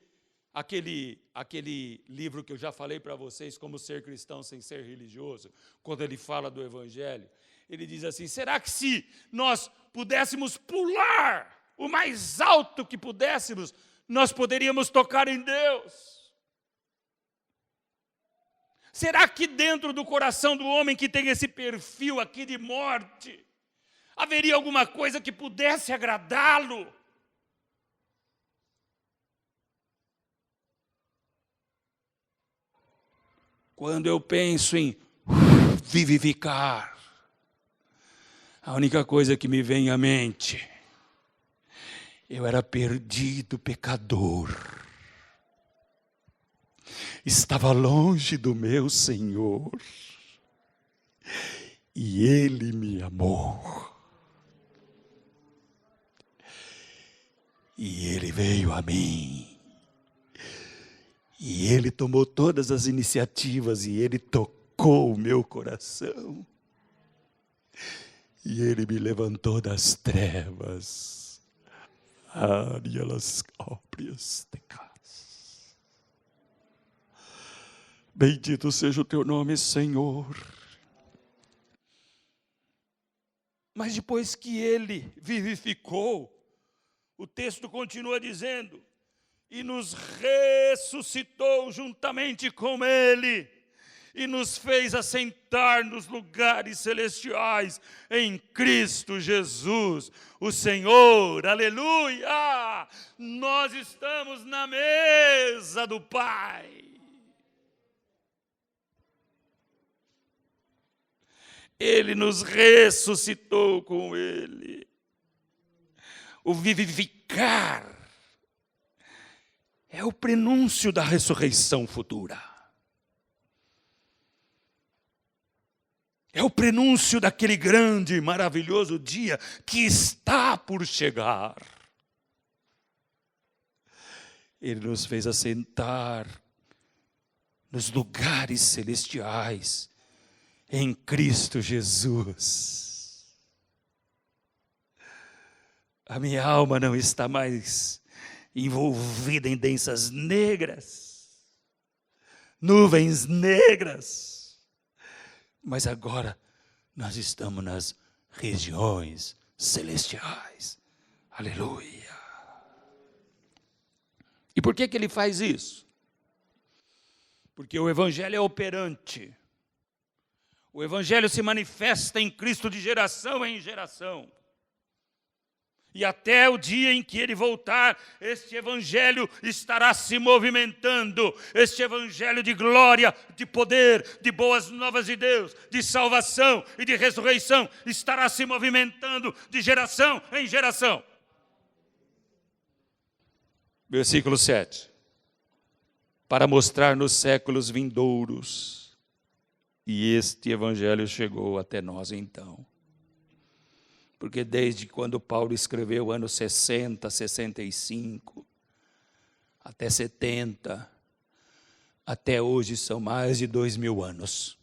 livro que eu já falei para vocês, Como Ser Cristão Sem Ser Religioso, quando ele fala do evangelho, ele diz assim, será que se nós pudéssemos pular o mais alto que pudéssemos, nós poderíamos tocar em Deus? Será que dentro do coração do homem que tem esse perfil aqui de morte, haveria alguma coisa que pudesse agradá-lo? Quando eu penso em vivificar, a única coisa que me vem à mente, eu era perdido, pecador. Estava longe do meu Senhor. E Ele me amou. E Ele veio a mim. E Ele tomou todas as iniciativas e Ele tocou o meu coração. E Ele me levantou das trevas. Arialas óprias de casa. Bendito seja o teu nome, Senhor. Mas depois que Ele vivificou, o texto continua dizendo, e nos ressuscitou juntamente com Ele, e nos fez assentar nos lugares celestiais em Cristo Jesus, o Senhor. Aleluia! Nós estamos na mesa do Pai. Ele nos ressuscitou com Ele. O vivificar é o prenúncio da ressurreição futura. É o prenúncio daquele grande e maravilhoso dia que está por chegar. Ele nos fez assentar nos lugares celestiais em Cristo Jesus. A minha alma não está mais envolvida em densas negras, nuvens negras, mas agora nós estamos nas regiões celestiais. Aleluia! E por que ele faz isso? Porque o evangelho é operante. O evangelho se manifesta em Cristo de geração em geração. E até o dia em que Ele voltar, este evangelho estará se movimentando. Este evangelho de glória, de poder, de boas novas de Deus, de salvação e de ressurreição, estará se movimentando de geração em geração. Versículo 7. Para mostrar nos séculos vindouros. E este evangelho chegou até nós então. Porque desde quando Paulo escreveu, anos 60, 65, até 70, até hoje são mais de 2000 anos.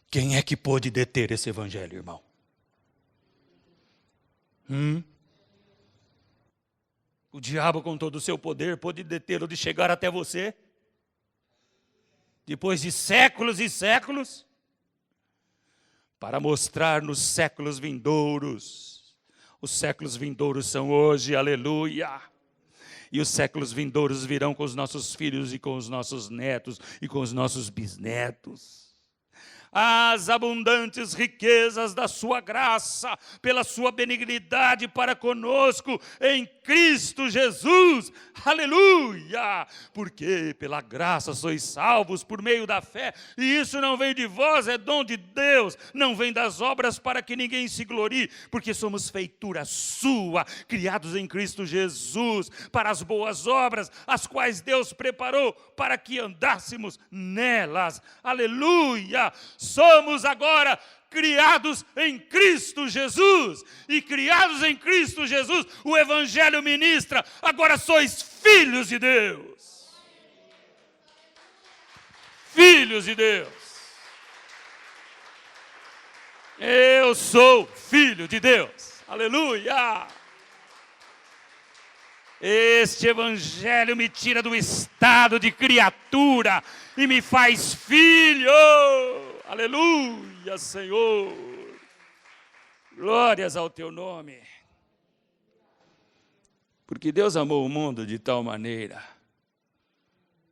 Quem é que pôde deter esse evangelho, irmão? O diabo, com todo o seu poder, pôde detê-lo de chegar até você? Depois de séculos e séculos, para mostrar nos séculos vindouros. Os séculos vindouros são hoje, aleluia. E os séculos vindouros virão com os nossos filhos e com os nossos netos e com os nossos bisnetos. as abundantes riquezas da sua graça, pela sua benignidade para conosco em Cristo Jesus. Aleluia! Porque pela graça sois salvos por meio da fé, e isso não vem de vós, é dom de Deus, não vem das obras para que ninguém se glorie, porque somos feitura sua, criados em Cristo Jesus, para as boas obras, as quais Deus preparou para que andássemos nelas. Aleluia! Somos agora criados em Cristo Jesus, e criados em Cristo Jesus, o Evangelho ministra, agora sois filhos de Deus. Filhos de Deus. Eu sou filho de Deus. Aleluia! Este Evangelho me tira do estado de criatura e me faz filho. Aleluia, Senhor. Glórias ao teu nome. Porque Deus amou o mundo de tal maneira,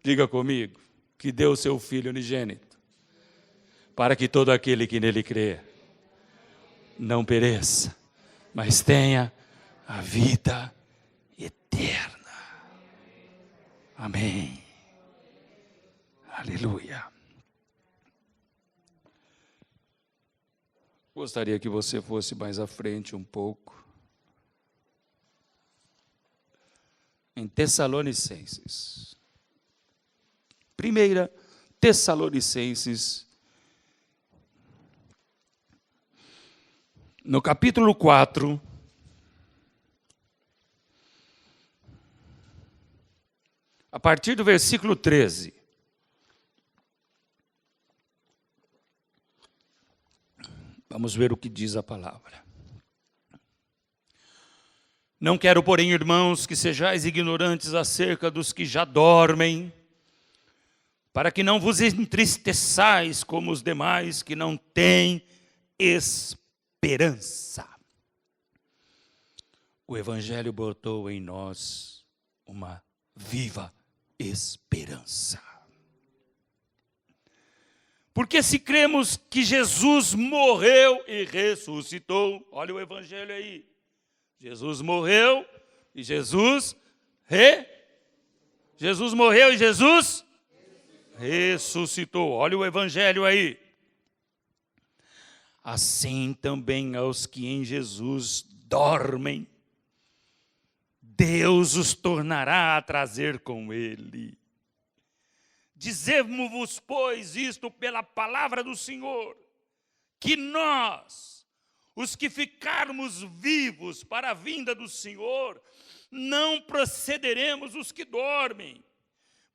diga comigo, que deu o seu Filho unigênito, para que todo aquele que nele crê não pereça, mas tenha a vida eterna. Amém. Aleluia. Gostaria que você fosse mais à frente um pouco. Em Tessalonicenses. 1 Tessalonicenses, no capítulo 4, a partir do versículo 13. Vamos ver o que diz a palavra. Não quero, porém, irmãos, que sejais ignorantes acerca dos que já dormem, para que não vos entristeçais como os demais que não têm esperança. O Evangelho botou em nós uma viva esperança. Porque se cremos que Jesus morreu e ressuscitou, olha o Evangelho aí, Jesus morreu e Jesus morreu e Jesus ressuscitou. Olha o Evangelho aí. Assim também aos que em Jesus dormem, Deus os tornará a trazer com Ele. Dizemos-vos, pois, isto pela palavra do Senhor, que nós, os que ficarmos vivos para a vinda do Senhor, não precederemos os que dormem,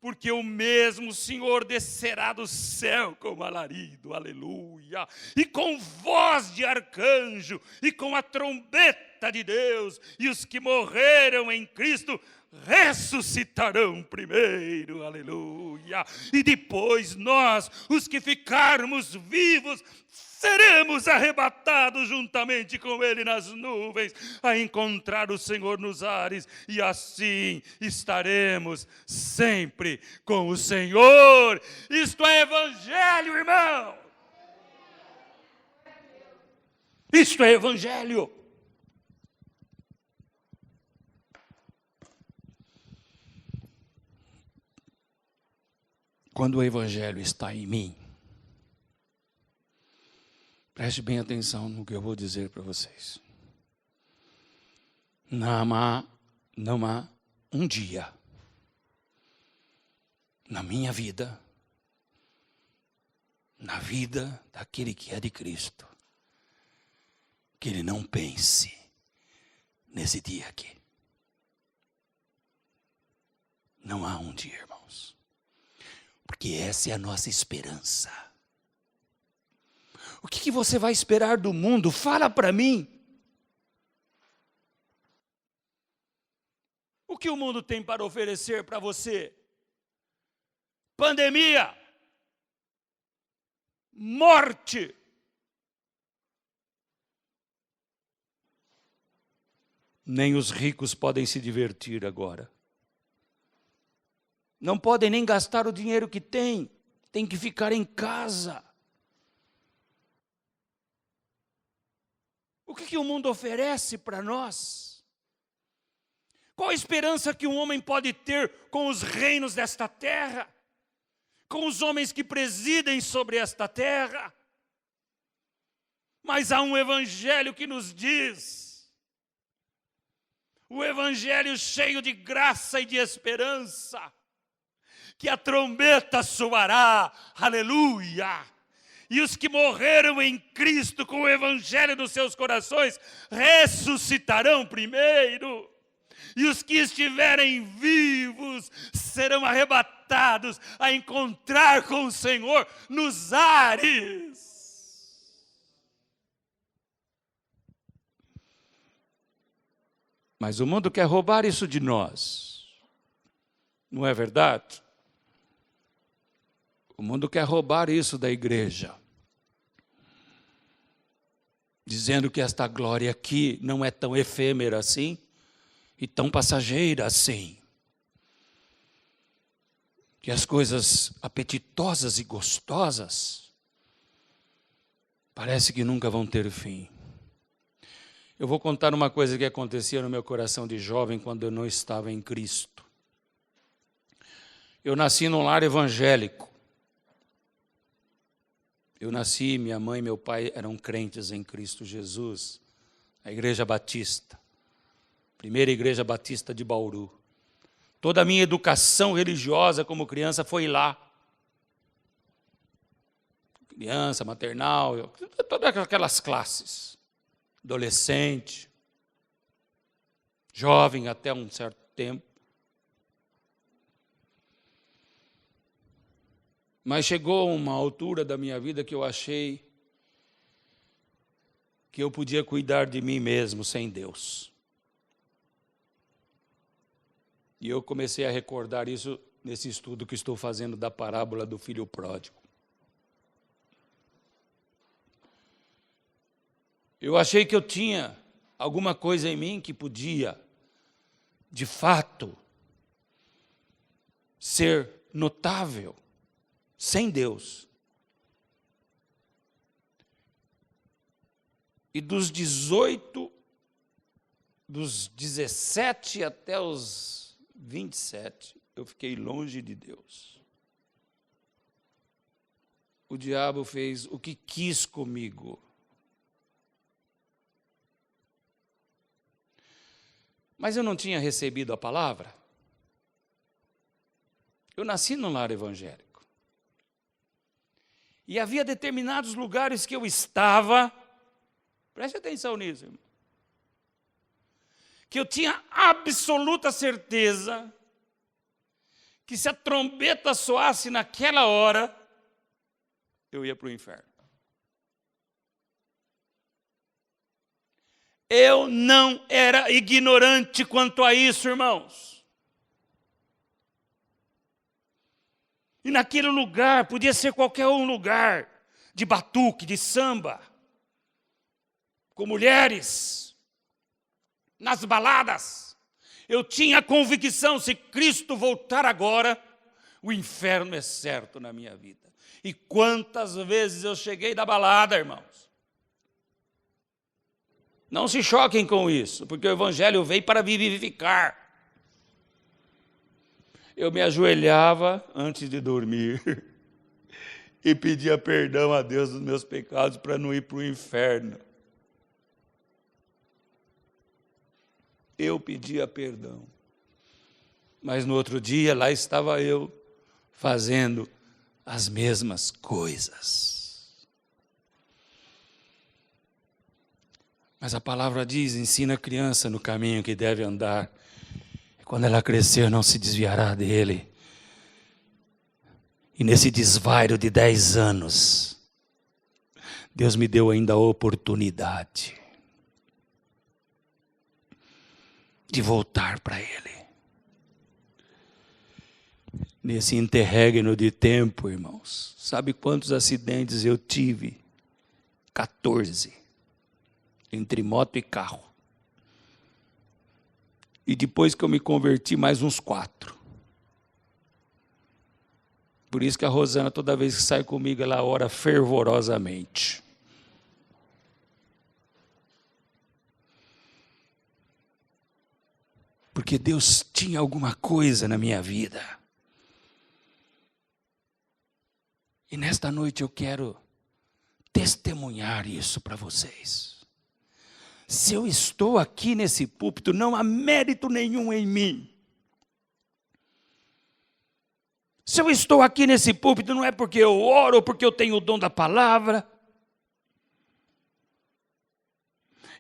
porque o mesmo Senhor descerá do céu com alarido, aleluia, e com voz de arcanjo, e com a trombeta de Deus, e os que morreram em Cristo ressuscitarão primeiro, aleluia, e depois nós, os que ficarmos vivos, seremos arrebatados juntamente com Ele nas nuvens, a encontrar o Senhor nos ares, e assim estaremos sempre com o Senhor. Isto é Evangelho, irmão. Isto é Evangelho. Quando o Evangelho está em mim, preste bem atenção no que eu vou dizer para vocês. Não há um dia na minha vida, na vida daquele que é de Cristo, que ele não pense nesse dia aqui. Não há um dia, irmãos. Porque essa é a nossa esperança. O que você vai esperar do mundo? Fala para mim. O que o mundo tem para oferecer para você? Pandemia. Morte. Nem os ricos podem se divertir agora. Não podem nem gastar o dinheiro que têm. Tem que ficar em casa. O que o mundo oferece para nós? Qual a esperança que um homem pode ter com os reinos desta terra? Com os homens que presidem sobre esta terra? Mas há um evangelho que nos diz, o evangelho cheio de graça e de esperança, que a trombeta soará, aleluia, e os que morreram em Cristo com o evangelho nos seus corações, ressuscitarão primeiro, e os que estiverem vivos serão arrebatados a encontrar com o Senhor nos ares. Mas o mundo quer roubar isso de nós, não é verdade? O mundo quer roubar isso da igreja, dizendo que esta glória aqui não é tão efêmera assim e tão passageira assim, que as coisas apetitosas e gostosas parece que nunca vão ter fim. Eu vou contar uma coisa que acontecia no meu coração de jovem quando eu não estava em Cristo. Eu nasci num lar evangélico. Eu nasci, minha mãe e meu pai eram crentes em Cristo Jesus, a Igreja Batista, primeira Igreja Batista de Bauru. Toda a minha educação religiosa como criança foi lá. Criança, maternal, todas aquelas classes. Adolescente, jovem até um certo tempo. Mas chegou uma altura da minha vida que eu achei que eu podia cuidar de mim mesmo sem Deus. E eu comecei a recordar isso nesse estudo que estou fazendo da parábola do filho pródigo. Eu achei que eu tinha alguma coisa em mim que podia, de fato, ser notável, sem Deus. E dos 17 até os 27, eu fiquei longe de Deus. O diabo fez o que quis comigo. Mas eu não tinha recebido a palavra. Eu nasci num lar evangélico. E havia determinados lugares que eu estava, preste atenção nisso, irmão, que eu tinha absoluta certeza que se a trombeta soasse naquela hora, eu ia para o inferno. Eu não era ignorante quanto a isso, irmãos. E naquele lugar, podia ser qualquer um lugar, de batuque, de samba, com mulheres, nas baladas. Eu tinha a convicção, se Cristo voltar agora, o inferno é certo na minha vida. E quantas vezes eu cheguei da balada, irmãos. Não se choquem com isso, porque o evangelho veio para vivificar. Eu me ajoelhava antes de dormir e pedia perdão a Deus dos meus pecados para não ir para o inferno. Eu pedia perdão. Mas no outro dia, lá estava eu, fazendo as mesmas coisas. Mas a palavra diz, ensina a criança no caminho que deve andar. E quando ela crescer, não se desviará dele. E nesse desvairo de 10 anos, Deus me deu ainda a oportunidade de voltar para Ele. Nesse interregno de tempo, irmãos, sabe quantos acidentes eu tive? 14. Entre moto e carro. E depois que eu me converti, mais uns 4. Por isso que a Rosana, toda vez que sai comigo, ela ora fervorosamente. porque Deus tinha alguma coisa na minha vida. E nesta noite eu quero testemunhar isso para vocês. Se eu estou aqui nesse púlpito, não há mérito nenhum em mim. Se eu estou aqui nesse púlpito, não é porque eu oro ou porque eu tenho o dom da palavra.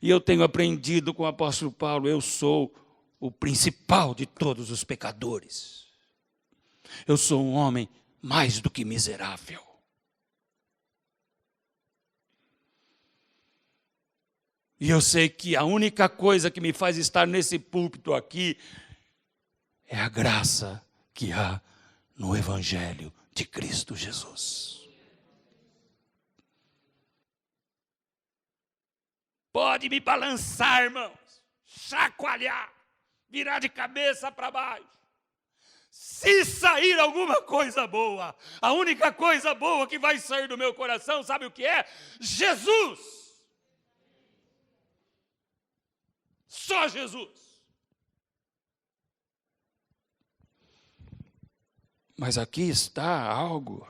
E eu tenho aprendido com o apóstolo Paulo, eu sou o principal de todos os pecadores. Eu sou um homem mais do que miserável. E eu sei que a única coisa que me faz estar nesse púlpito aqui é a graça que há no Evangelho de Cristo Jesus. Pode me balançar, irmãos, chacoalhar, virar de cabeça para baixo. Se sair alguma coisa boa, a única coisa boa que vai sair do meu coração, sabe o que é? Jesus. Só Jesus. Mas aqui está algo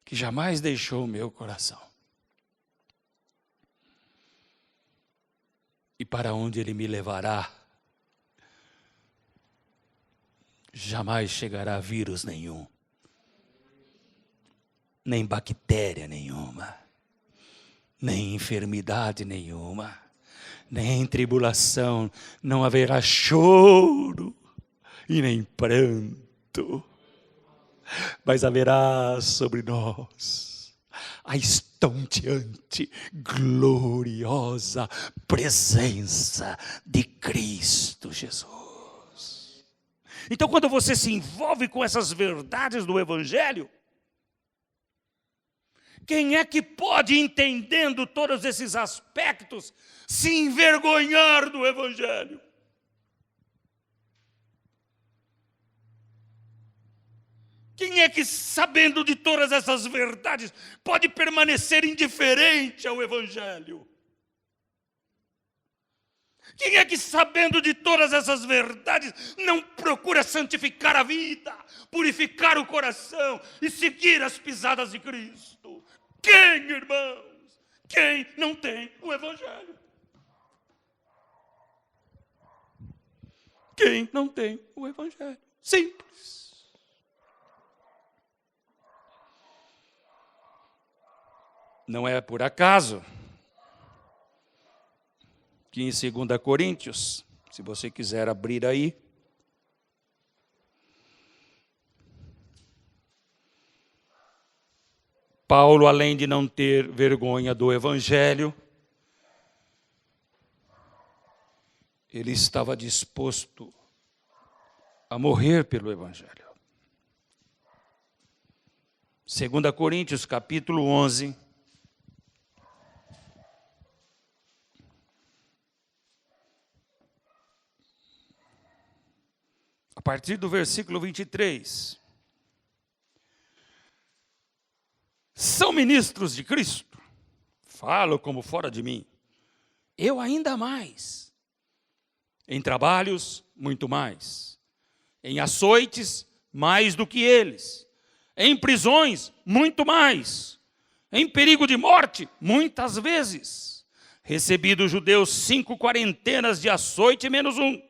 que jamais deixou o meu coração. E para onde Ele me levará, jamais chegará vírus nenhum, nem bactéria nenhuma, nem enfermidade nenhuma, nem tribulação, não haverá choro e nem pranto, mas haverá sobre nós a estonteante, gloriosa presença de Cristo Jesus. Então, quando você se envolve com essas verdades do Evangelho, quem é que pode, entendendo todos esses aspectos, se envergonhar do Evangelho? Quem é que, sabendo de todas essas verdades, pode permanecer indiferente ao Evangelho? Quem é que, sabendo de todas essas verdades, não procura santificar a vida, purificar o coração e seguir as pisadas de Cristo? Quem, irmãos? Quem não tem o Evangelho? Quem não tem o Evangelho? Simples. Não é por acaso que em 2 Coríntios, se você quiser abrir aí, Paulo, além de não ter vergonha do Evangelho, ele estava disposto a morrer pelo Evangelho. 2 Coríntios, capítulo 11, a partir do versículo 23. São ministros de Cristo, falo como fora de mim, eu ainda mais, em trabalhos, muito mais, em açoites, mais do que eles, em prisões, muito mais, em perigo de morte, muitas vezes, recebi dos judeus 5 quarentenas de açoite menos 1,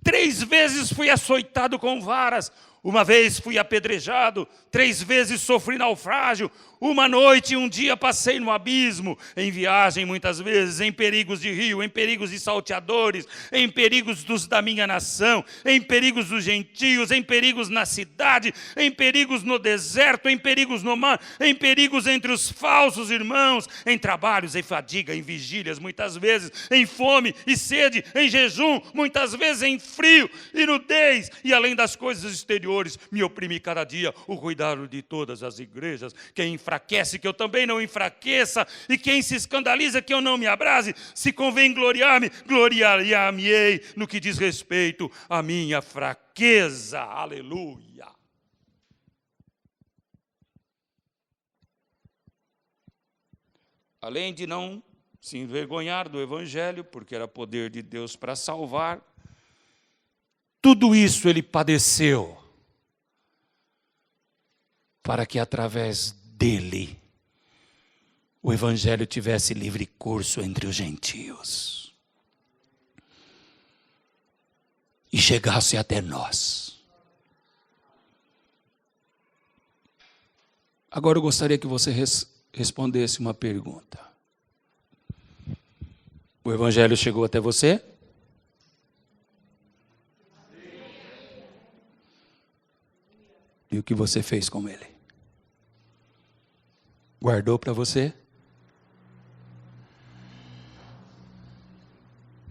3 vezes fui açoitado com varas, uma vez fui apedrejado, 3 vezes sofri naufrágio, uma noite e um dia passei no abismo, em viagem muitas vezes, em perigos de rio, em perigos de salteadores, em perigos dos da minha nação, em perigos dos gentios, em perigos na cidade, em perigos no deserto, em perigos no mar, em perigos entre os falsos irmãos, em trabalhos, em fadiga, em vigílias, muitas vezes, em fome e sede, em jejum, muitas vezes em frio e nudez, e além das coisas exteriores, me oprime cada dia o cuidado de todas as igrejas. Quem enfraquece, que eu também não enfraqueça, e quem se escandaliza, que eu não me abrase. Se convém gloriar-me, gloriar-me-ei no que diz respeito à minha fraqueza. Aleluia. Além de não se envergonhar do Evangelho, porque era poder de Deus para salvar. Tudo isso ele padeceu, para que através dele o Evangelho tivesse livre curso entre os gentios e chegasse até nós. Agora eu gostaria que você respondesse uma pergunta. O Evangelho chegou até você? E o que você fez com ele? Guardou para você?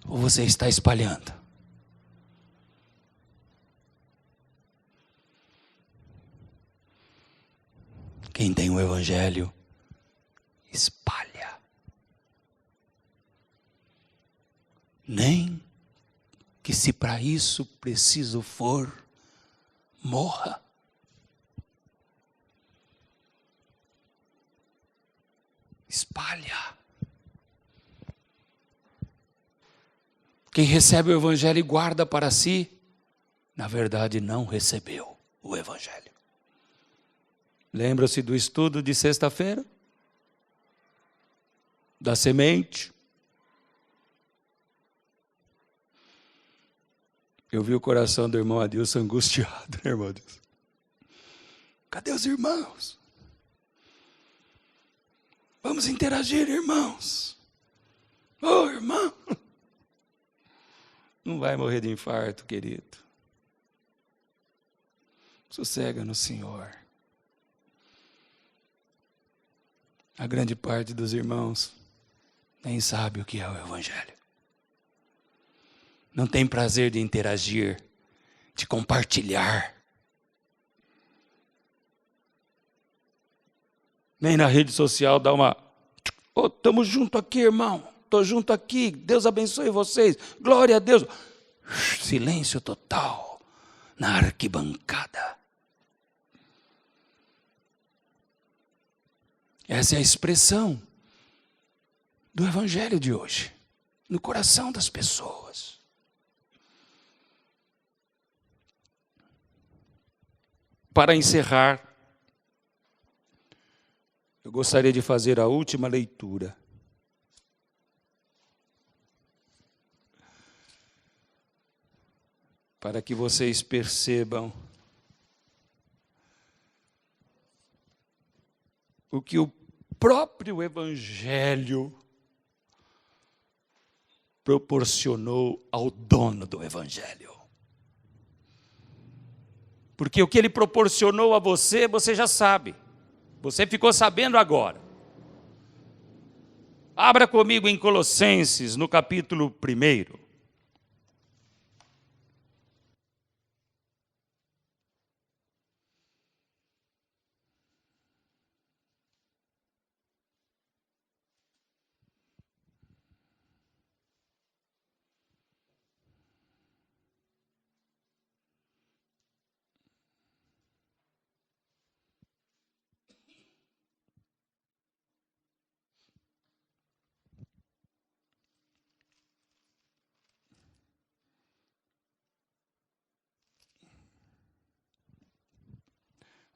Ou você está espalhando? Quem tem o Evangelho, espalha. Nem que se para isso preciso for, morra. Espalha. Quem recebe o Evangelho e guarda para si, na verdade não recebeu o Evangelho. Lembra-se do estudo de sexta-feira? Da semente? Eu vi o coração do irmão Adilson angustiado, né, irmão Adilson? Cadê os irmãos? Vamos interagir, irmãos. Ô, irmão. Não vai morrer de infarto, querido. Sossega no Senhor. A grande parte dos irmãos nem sabe o que é o Evangelho. Não tem prazer de interagir, de compartilhar. Nem na rede social dá uma... Estamos junto aqui, irmão. Estou junto aqui. Deus abençoe vocês. Glória a Deus. Silêncio total na arquibancada. Essa é a expressão do Evangelho de hoje, no coração das pessoas. Para encerrar, eu gostaria de fazer a última leitura. Para que vocês percebam o que o próprio Evangelho proporcionou ao dono do Evangelho. Porque o que ele proporcionou a você, você já sabe. Você ficou sabendo agora. Abra comigo em Colossenses, no capítulo 1.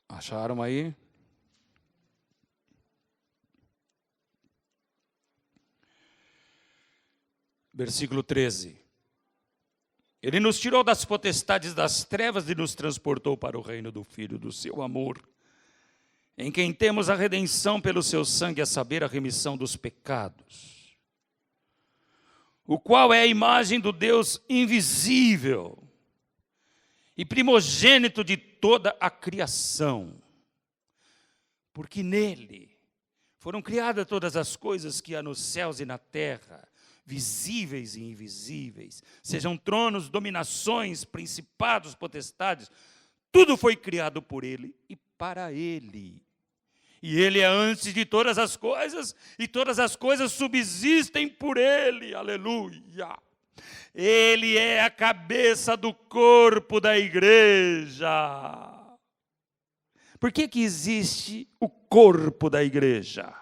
Acharam aí? Versículo 13. Ele nos tirou das potestades das trevas e nos transportou para o reino do Filho do seu amor, em quem temos a redenção pelo seu sangue, a saber, a remissão dos pecados, o qual é a imagem do Deus invisível e primogênito de toda a criação, porque nele foram criadas todas as coisas que há nos céus e na terra, visíveis e invisíveis, sejam tronos, dominações, principados, potestades, tudo foi criado por ele e para ele. E ele é antes de todas as coisas, e todas as coisas subsistem por ele, aleluia. Ele é a cabeça do corpo da igreja. Por que existe o corpo da igreja?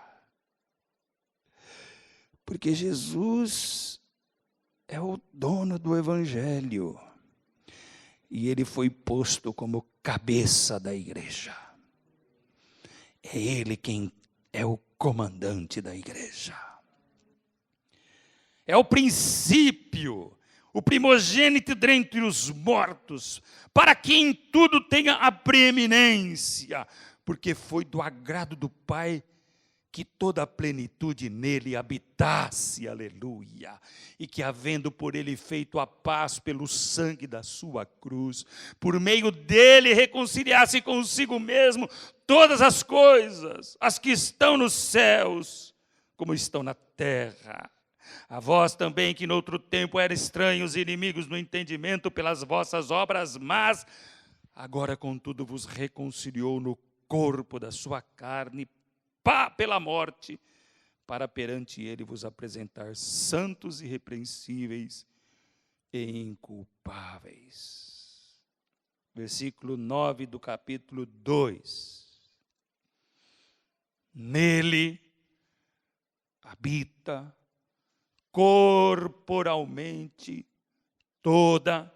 Porque Jesus é o dono do Evangelho. E ele foi posto como cabeça da igreja. É ele quem é o comandante da igreja. É o princípio, o primogênito dentre os mortos, para que em tudo tenha a preeminência, porque foi do agrado do Pai que toda a plenitude nele habitasse, aleluia, e que havendo por ele feito a paz pelo sangue da sua cruz, por meio dele reconciliasse consigo mesmo todas as coisas, as que estão nos céus, como estão na terra. A vós também, que noutro tempo eram estranhos e inimigos no entendimento pelas vossas obras, mas agora contudo vos reconciliou no corpo da sua carne, pela morte, para perante ele vos apresentar santos, irrepreensíveis e inculpáveis. Versículo 9 do capítulo 2. Nele habita corporalmente toda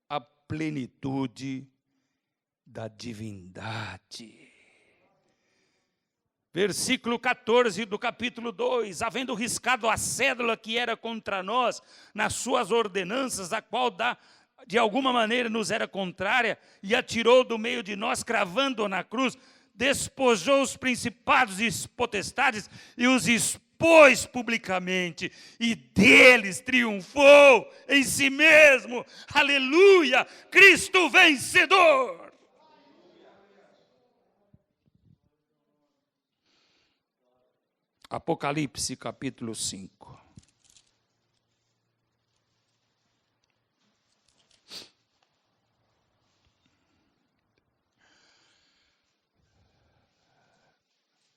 a plenitude da divindade. Versículo 14 do capítulo 2, havendo riscado a cédula que era contra nós, nas suas ordenanças, a qual de alguma maneira nos era contrária, e atirou do meio de nós, cravando-a na cruz, despojou os principados e potestades, e os expôs publicamente, e deles triunfou em si mesmo, aleluia, Cristo vencedor. Apocalipse capítulo 5.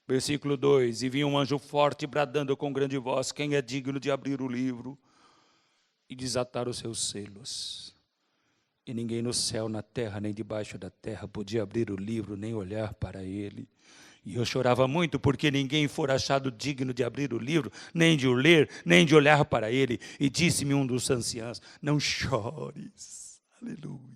Versículo 2: E vi um anjo forte bradando com grande voz: quem é digno de abrir o livro e desatar os seus selos? E ninguém no céu, na terra, nem debaixo da terra podia abrir o livro, nem olhar para ele. E eu chorava muito, porque ninguém fora achado digno de abrir o livro, nem de o ler, nem de olhar para ele. E disse-me um dos anciãos: não chores, aleluia.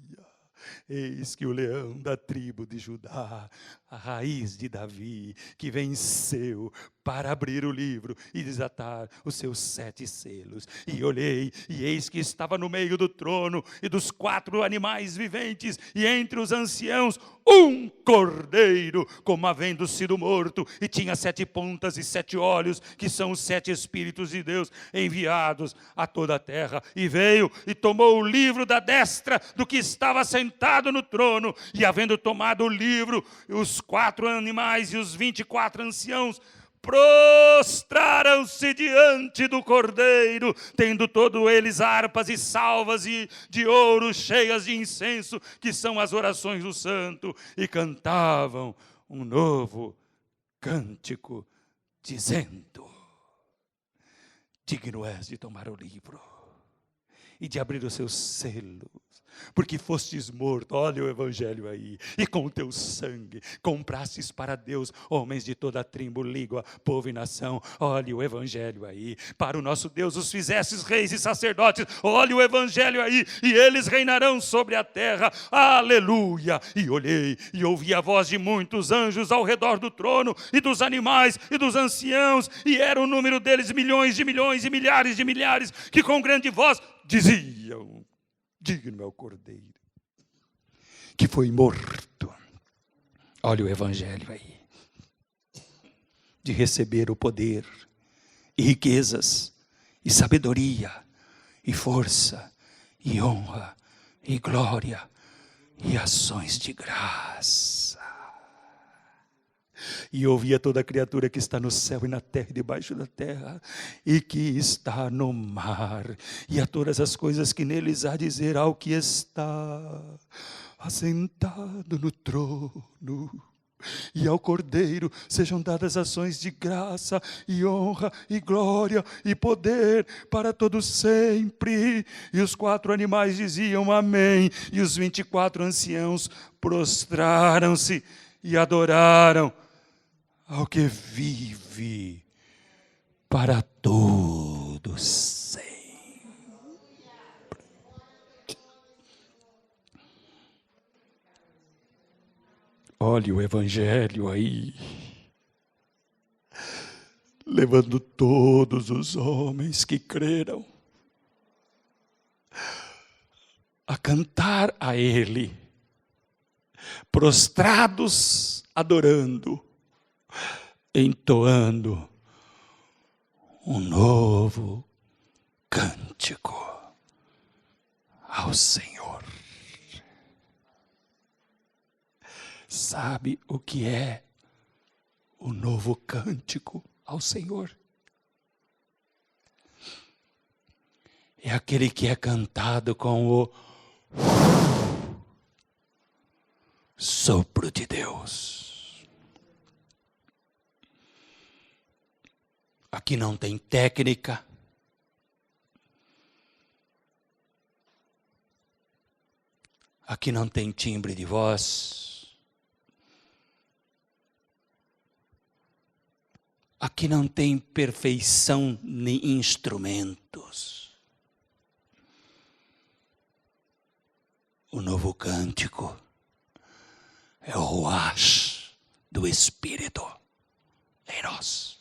Eis que o leão da tribo de Judá, a raiz de Davi, que venceu para abrir o livro e desatar os seus 7 selos. E olhei, e eis que estava no meio do trono e dos 4 animais viventes, e entre os anciãos, um cordeiro, como havendo sido morto, e tinha 7 pontas e 7 olhos, que são os 7 Espíritos de Deus enviados a toda a terra. E veio e tomou o livro da destra do que estava sentado no trono, e havendo tomado o livro, os 4 animais e os 24 anciãos prostraram-se diante do Cordeiro, tendo todos eles harpas e salvas de ouro cheias de incenso, que são as orações do santo, e cantavam um novo cântico, dizendo: digno és de tomar o livro e de abrir os seus selos, porque fostes morto, olha o evangelho aí, e com o teu sangue comprastes para Deus homens de toda a tribo, língua, povo e nação. Olha o evangelho aí, para o nosso Deus os fizestes reis e sacerdotes. Olha o evangelho aí, e eles reinarão sobre a terra, aleluia. E olhei e ouvi a voz de muitos anjos ao redor do trono, e dos animais e dos anciãos, e era o número deles milhões e milhares de milhares, que com grande voz diziam: digno é o Cordeiro que foi morto. Olha o evangelho aí, de receber o poder e riquezas e sabedoria e força e honra e glória e ações de graça. E ouvia toda criatura que está no céu e na terra e debaixo da terra, e que está no mar, e a todas as coisas que neles há, dizer ao que está assentado no trono e ao Cordeiro sejam dadas ações de graça e honra e glória e poder para todos sempre. E os 4 animais diziam amém, e os 24 anciãos prostraram-se e adoraram ao que vive para todos todo sempre. Olhe o Evangelho aí, levando todos os homens que creram a cantar a Ele, prostrados, adorando, entoando um novo cântico ao Senhor. Sabe o que é o novo cântico ao Senhor? É aquele que é cantado com o sopro de Deus. Aqui não tem técnica. Aqui não tem timbre de voz. Aqui não tem perfeição nem instrumentos. O novo cântico é o ruach do Espírito em nós.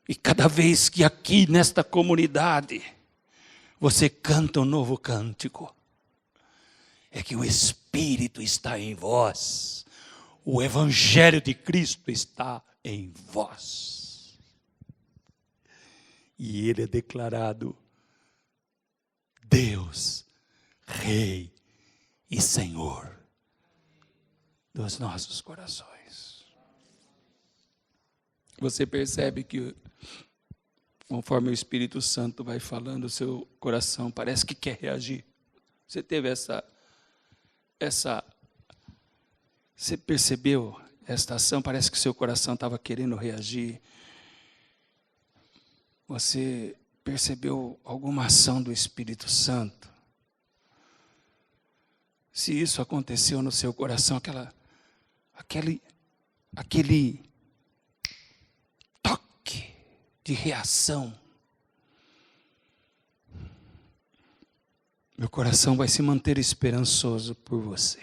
E cada vez que aqui nesta comunidade você canta um novo cântico, é que o Espírito está em vós. O Evangelho de Cristo está em vós. E Ele é declarado Deus, Rei e Senhor dos nossos corações. Você percebe que, conforme o Espírito Santo vai falando, o seu coração parece que quer reagir. Você teve você percebeu esta ação? Parece que seu coração estava querendo reagir. Você percebeu alguma ação do Espírito Santo? Se isso aconteceu no seu coração, aquele toque de reação, meu coração vai se manter esperançoso por você.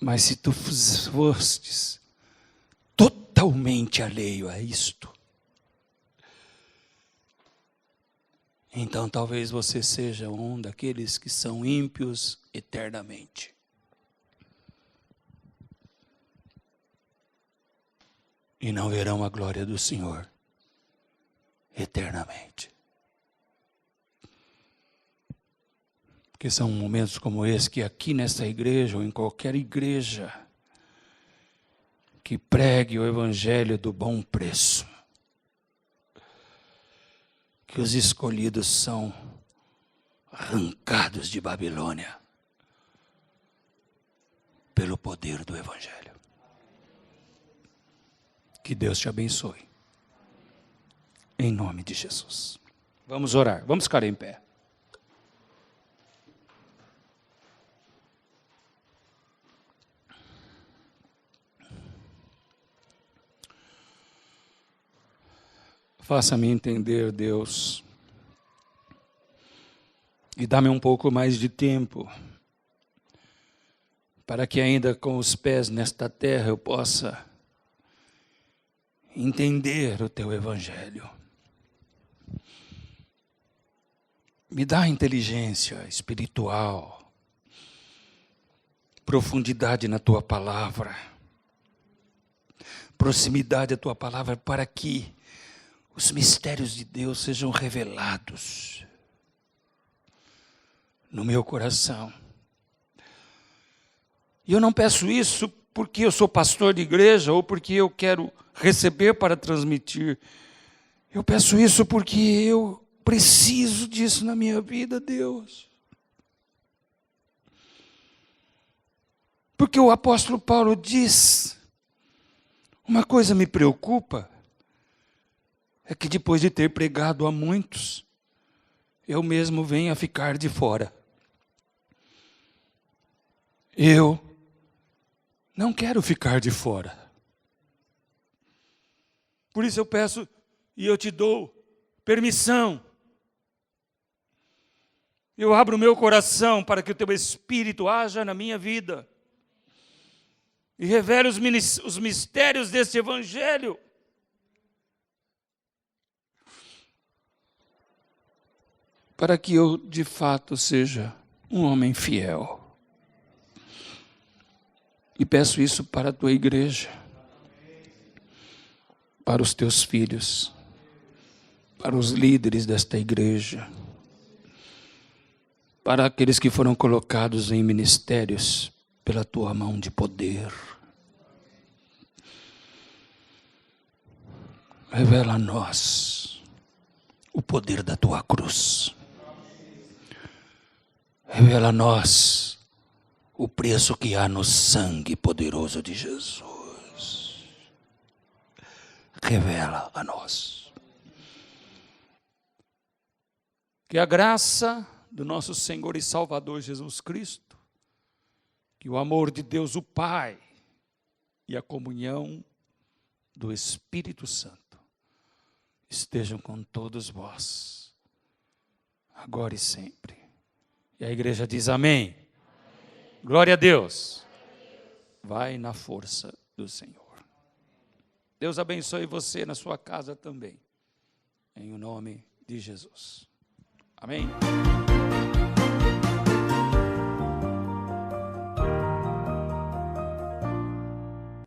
Mas se tu fostes totalmente alheio a isto, então talvez você seja um daqueles que são ímpios eternamente. E não verão a glória do Senhor eternamente. Porque são momentos como esse que aqui nessa igreja ou em qualquer igreja que pregue o evangelho do bom preço, que os escolhidos são arrancados de Babilônia pelo poder do evangelho. Que Deus te abençoe. Em nome de Jesus. Vamos orar. Vamos ficar em pé. Faça-me entender, Deus, e dá-me um pouco mais de tempo, para que ainda com os pés nesta terra eu possa entender o Teu Evangelho. Me dá inteligência espiritual, profundidade na Tua Palavra, proximidade à Tua Palavra, para que os mistérios de Deus sejam revelados no meu coração. E eu não peço isso porque eu sou pastor de igreja ou porque eu quero receber para transmitir. Eu peço isso porque eu preciso disso na minha vida, Deus. Porque o apóstolo Paulo diz, uma coisa me preocupa, é que depois de ter pregado a muitos, eu mesmo venho a ficar de fora. Eu não quero ficar de fora. Por isso eu peço e eu te dou permissão. Eu abro o meu coração para que o teu Espírito haja na minha vida e revele os mistérios deste Evangelho. Para que eu, de fato, seja um homem fiel. E peço isso para a tua igreja, para os teus filhos, para os líderes desta igreja, para aqueles que foram colocados em ministérios pela tua mão de poder. Revela a nós o poder da tua cruz. Revela a nós o preço que há no sangue poderoso de Jesus. Revela a nós. Que a graça do nosso Senhor e Salvador Jesus Cristo, que o amor de Deus o Pai e a comunhão do Espírito Santo estejam com todos vós, agora e sempre. E a igreja diz amém. Glória a Deus. Vai na força do Senhor. Deus abençoe você na sua casa também. Em o nome de Jesus. Amém.